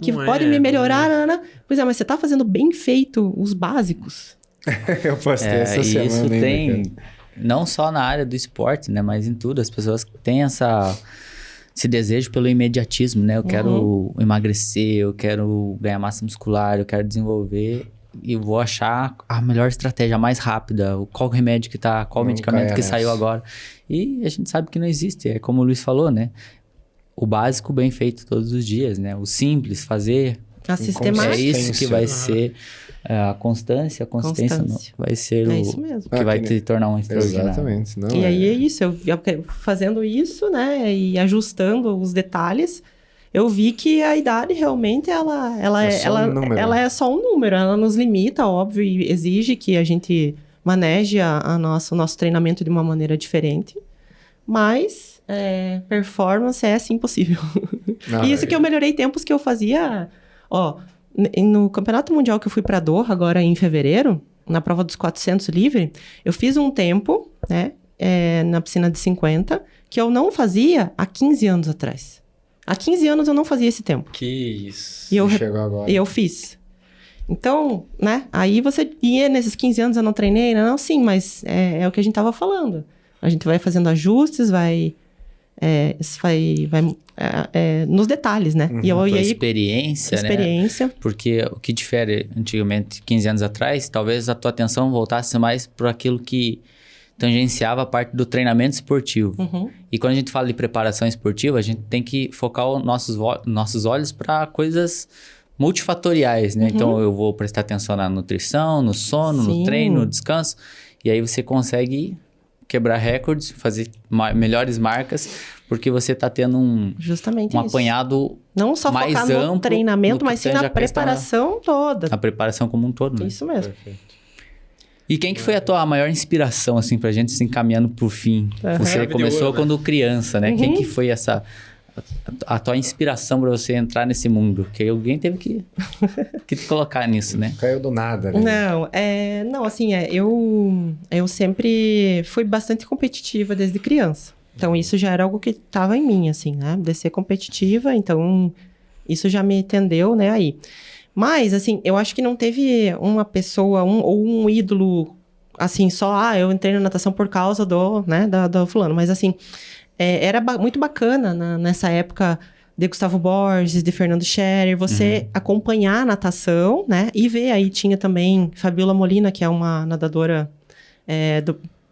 que pode me melhorar. Pois é, mas você está fazendo bem feito os básicos. Eu postei essa semana. Isso tem, não só na área do esporte, né? Mas em tudo. As pessoas têm esse desejo pelo imediatismo, né? Eu quero emagrecer, eu quero ganhar massa muscular, eu quero desenvolver e vou achar a melhor estratégia, a mais rápida, qual remédio que tá, qual medicamento que saiu agora. E a gente sabe que não existe, é como o Luiz falou, né? O básico bem feito todos os dias, né? O simples, fazer... A sistemática. É isso que vai ser a consistência vai ser isso mesmo. Que vai te tornar um extraordinário. Exatamente. Não, e aí é isso, eu fazendo isso, né, e ajustando os detalhes, eu vi que a idade realmente, ela é só um número, ela nos limita, óbvio, e exige que a gente maneje o nosso treinamento de uma maneira diferente, mas performance é sim possível. E isso que eu melhorei tempos que eu fazia... no Campeonato Mundial que eu fui para Doha, agora em fevereiro, na prova dos 400 livre, eu fiz um tempo, né, na piscina de 50, que eu não fazia há 15 anos atrás. Há 15 anos eu não fazia esse tempo. Que isso. Chegou agora. E eu fiz. Então, né, aí você... E nesses 15 anos eu não treinei? Não, sim, mas é o que a gente tava falando. A gente vai fazendo ajustes, vai nos detalhes, né? E aí, experiência, né? Porque o que difere antigamente, 15 anos atrás, talvez a tua atenção voltasse mais para aquilo que tangenciava a parte do treinamento esportivo. E quando a gente fala de preparação esportiva, a gente tem que focar os nossos olhos para coisas multifatoriais, né? Então, eu vou prestar atenção na nutrição, no sono, no treino, no descanso. E aí você consegue... quebrar recordes, fazer melhores marcas, porque você está tendo um apanhado não só mais focar amplo no treinamento, mas sim na preparação toda. A preparação como um todo, né? Isso mesmo. Perfeito. E quem que foi a tua maior inspiração, assim, pra gente se encaminhando pro fim? Você começou quando criança, né? Quem que foi a tua inspiração para você entrar nesse mundo? Porque alguém teve que te colocar nisso, né? Caiu do nada, né? Não, assim, eu sempre fui bastante competitiva desde criança. Então, isso já era algo que estava em mim, assim, né? De ser competitiva, então, isso já me tendeu, né, aí. Mas, assim, eu acho que não teve uma pessoa ou um ídolo, assim, só, eu entrei na natação por causa do fulano. Mas, assim, era muito bacana nessa época de Gustavo Borges, de Fernando Scherer, você acompanhar a natação, né? E ver, aí tinha também Fabiola Molina, que é uma nadadora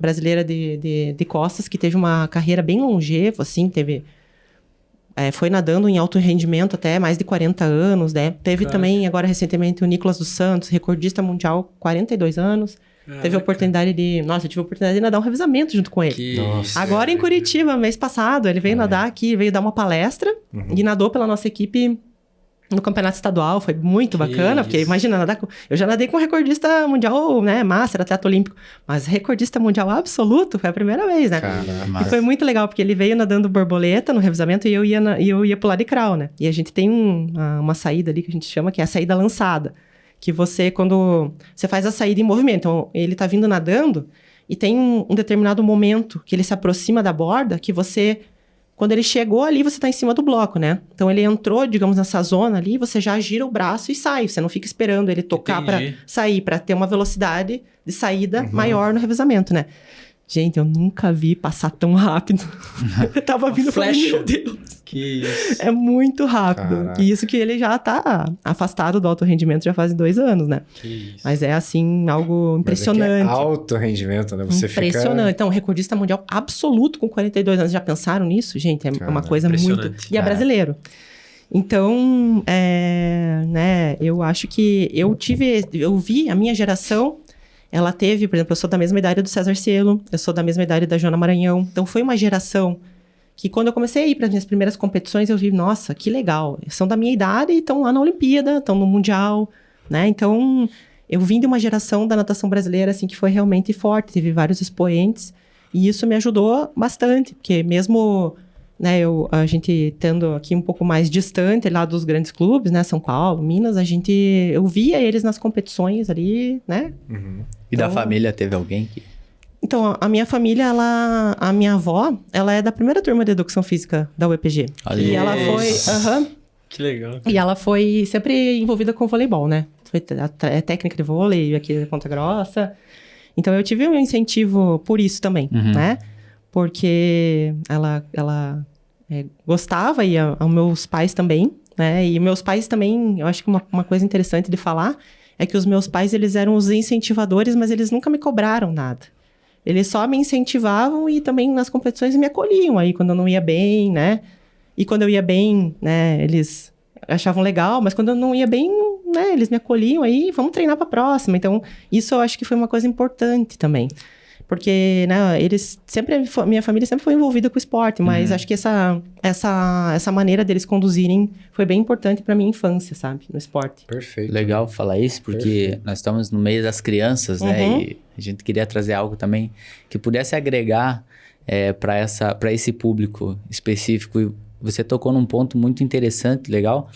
brasileira de costas, que teve uma carreira bem longeva, assim, foi nadando em alto rendimento até mais de 40 anos, né? Teve também, agora recentemente, o Nicolas dos Santos, recordista mundial, 42 anos. Teve a oportunidade de... Nossa, eu tive a oportunidade de nadar um revezamento junto com ele. Agora em Curitiba, mês passado, ele veio nadar aqui, veio dar uma palestra e nadou pela nossa equipe no campeonato estadual. Foi muito bacana, porque imagina, nadar eu já nadei com recordista mundial, né, master, atleta olímpico, mas recordista mundial absoluto foi a primeira vez, né? Caramba. E foi muito legal, porque ele veio nadando borboleta no revezamento e eu ia pular de crawl, né? E a gente tem uma saída ali que a gente chama, que é a saída lançada. Que você, quando você faz a saída em movimento, então ele tá vindo nadando e tem um determinado momento que ele se aproxima da borda, que você, quando ele chegou ali, você tá em cima do bloco, né? Então ele entrou, digamos, nessa zona ali, você já gira o braço e sai, você não fica esperando ele tocar para sair, para ter uma velocidade de saída maior no revezamento, né? Gente, eu nunca vi passar tão rápido. Eu tava vindo flash. Meu Deus. Que isso. É muito rápido. Caraca. E isso que ele já tá afastado do alto rendimento já faz 2 anos, né? Que isso. Mas é, assim, algo impressionante. Mas é alto rendimento, né? Você impressionante. Então, recordista mundial absoluto com 42 anos. Já pensaram nisso? Gente, é uma coisa muito... E é brasileiro. Então, né, eu acho que eu vi a minha geração... Ela teve, por exemplo, eu sou da mesma idade do César Cielo, eu sou da mesma idade da Joana Maranhão. Então, foi uma geração que, quando eu comecei a ir para as minhas primeiras competições, eu vi, nossa, que legal. São da minha idade e estão lá na Olimpíada, estão no Mundial, né? Então, eu vim de uma geração da natação brasileira, assim, que foi realmente forte. Teve vários expoentes e isso me ajudou bastante, porque mesmo... Né, a gente tendo aqui um pouco mais distante lá dos grandes clubes, né? São Paulo, Minas, eu via eles nas competições ali, né? E da família teve alguém que... Então, a minha família, a minha avó, ela é da primeira turma de Educação Física da UEPG. E ela foi... Que legal. E ela foi sempre envolvida com voleibol, né? Foi técnica de vôlei aqui da Ponta Grossa. Então, eu tive um incentivo por isso também, né? Porque ela gostava e os meus pais também, né? E meus pais também, eu acho que uma coisa interessante de falar é que os meus pais, eles eram os incentivadores, mas eles nunca me cobraram nada. Eles só me incentivavam e também nas competições me acolhiam aí quando eu não ia bem, né? E quando eu ia bem, né, eles achavam legal, mas quando eu não ia bem, né, eles me acolhiam aí, vamos treinar para a próxima. Então, isso eu acho que foi uma coisa importante também. Porque, né, minha família sempre foi envolvida com o esporte, mas acho que essa maneira deles conduzirem foi bem importante para minha infância, sabe, no esporte. Perfeito. Legal falar isso, porque nós estamos no meio das crianças, né, e a gente queria trazer algo também que pudesse agregar para esse público específico. E você tocou num ponto muito interessante, legal,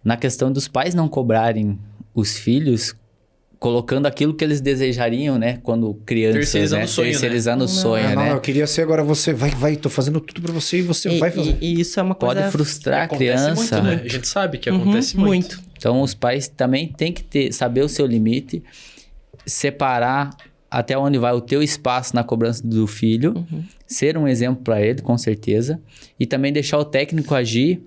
na questão dos pais não cobrarem os filhos colocando aquilo que eles desejariam, né? Quando crianças, terceirizando né? o sonho, terceirizando o sonho, né? Não, eu queria ser agora você, vai, tô fazendo tudo pra você e você vai fazer. E isso é uma coisa... Pode frustrar a criança. Muito, né? A gente sabe que acontece muito. Então, os pais também têm que saber o seu limite, separar até onde vai o teu espaço na cobrança do filho, ser um exemplo para ele, com certeza, e também deixar o técnico agir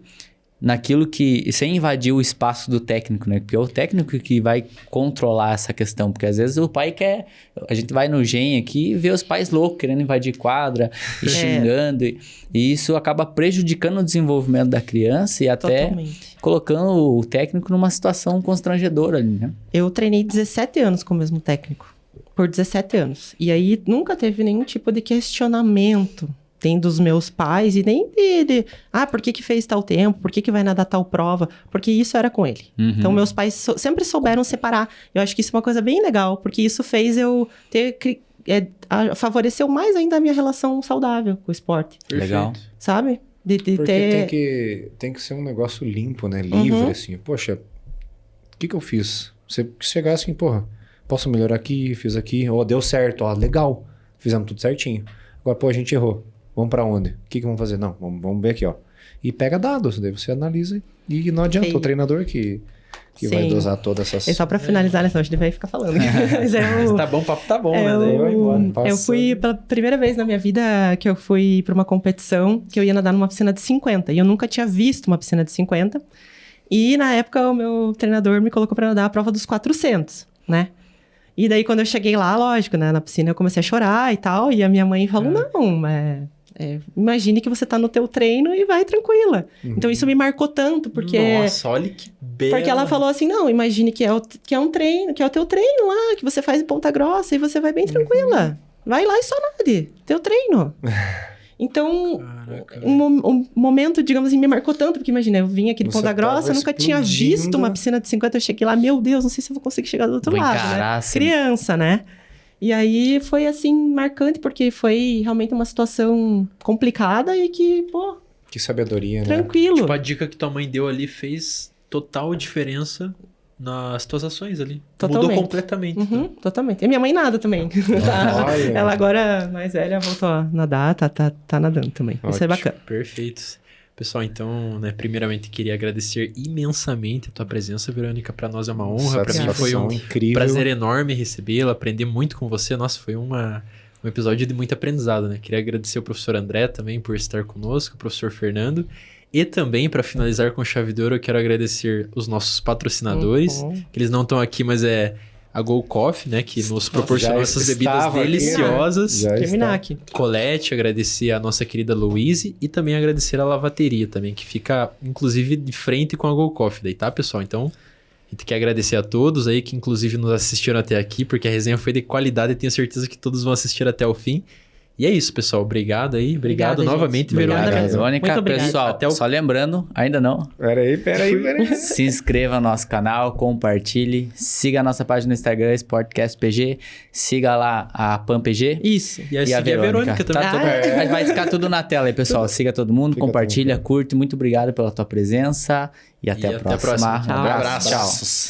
naquilo que... sem invadir o espaço do técnico, né? Porque é o técnico que vai controlar essa questão. Porque às vezes o pai quer... A gente vai no GEM aqui e vê os pais loucos querendo invadir quadra e xingando. E isso acaba prejudicando o desenvolvimento da criança e até colocando o técnico numa situação constrangedora ali, né? Eu treinei 17 anos com o mesmo técnico. Por 17 anos. E aí nunca teve nenhum tipo de questionamento tem dos meus pais e nem por que fez tal tempo, por que vai nadar tal prova, porque isso era com ele. Então, meus pais sempre souberam separar. Eu acho que isso é uma coisa bem legal, porque isso fez eu favoreceu mais ainda a minha relação saudável com o esporte. Legal. Sabe? Porque tem que ser um negócio limpo, né? Livre, assim. Poxa, o que eu fiz? Você chegar assim, porra, posso melhorar aqui, fiz aqui, deu certo, legal, fizemos tudo certinho. Agora, a gente errou. Vamos pra onde? O que vamos fazer? Não, vamos ver aqui, ó. E pega dados, daí você analisa e não adianta o treinador que vai dosar todas essas... É só pra finalizar, né? Senão a gente vai ficar falando. Mas tá bom, o papo tá bom, né? Daí vai embora. Eu fui, pela primeira vez na minha vida, que eu fui pra uma competição, que eu ia nadar numa piscina de 50. E eu nunca tinha visto uma piscina de 50. E na época, o meu treinador me colocou pra nadar a prova dos 400, né? E daí, quando eu cheguei lá, lógico, né? Na piscina eu comecei a chorar e tal. E a minha mãe falou, não, imagine que você tá no teu treino e vai tranquila. Então, isso me marcou tanto, porque... Nossa, olha que bela. Porque ela falou assim, não, imagine que é um treino, que é o teu treino lá, que você faz em Ponta Grossa e você vai bem tranquila. Vai lá e só nade, teu treino. Então, um momento, digamos assim, me marcou tanto, porque imagina, eu vim aqui de Ponta Grossa, eu nunca tinha visto uma piscina de 50, eu cheguei lá, meu Deus, não sei se eu vou conseguir chegar do outro lado, né? Criança, né? E aí foi, assim, marcante, porque foi realmente uma situação complicada e que, pô... Que sabedoria, né? Tranquilo. Tipo, a dica que tua mãe deu ali fez total diferença nas tuas ações ali. Totalmente. Mudou completamente. Então. Totalmente. E minha mãe nada também. Ela agora, mais velha, voltou a nadar, tá nadando também. Ótimo. Isso é bacana. Perfeito. Pessoal, então, né, primeiramente queria agradecer imensamente a tua presença, Verônica. Para nós é uma honra, para mim foi um prazer enorme recebê-la, aprender muito com você. Nossa, foi um episódio de muito aprendizado, né? Queria agradecer ao professor André também por estar conosco, o professor Fernando. E também, para finalizar com chave de ouro, eu quero agradecer os nossos patrocinadores, que eles não estão aqui, mas é a Go Coffee, né? Que nos proporcionou essas bebidas deliciosas. Aqui, Colette, agradecer a nossa querida Louise e também agradecer a Lavateria também, que fica, inclusive, de frente com a Go Coffee daí, tá, pessoal? Então, a gente quer agradecer a todos aí que, inclusive, nos assistiram até aqui, porque a resenha foi de qualidade e tenho certeza que todos vão assistir até o fim. E é isso, pessoal. Obrigado aí. Obrigado novamente, Verônica. Verônica, pessoal, só lembrando, ainda não. Peraí. Se inscreva no nosso canal, compartilhe, siga a nossa página no Instagram, SportcastPG, siga lá a PAMPG. Isso. E a Verônica também. Vai ficar tudo na tela aí, pessoal. Siga todo mundo, compartilha, curte. Muito obrigado pela tua presença e até a próxima. Tchau. Um abraço. Tchau.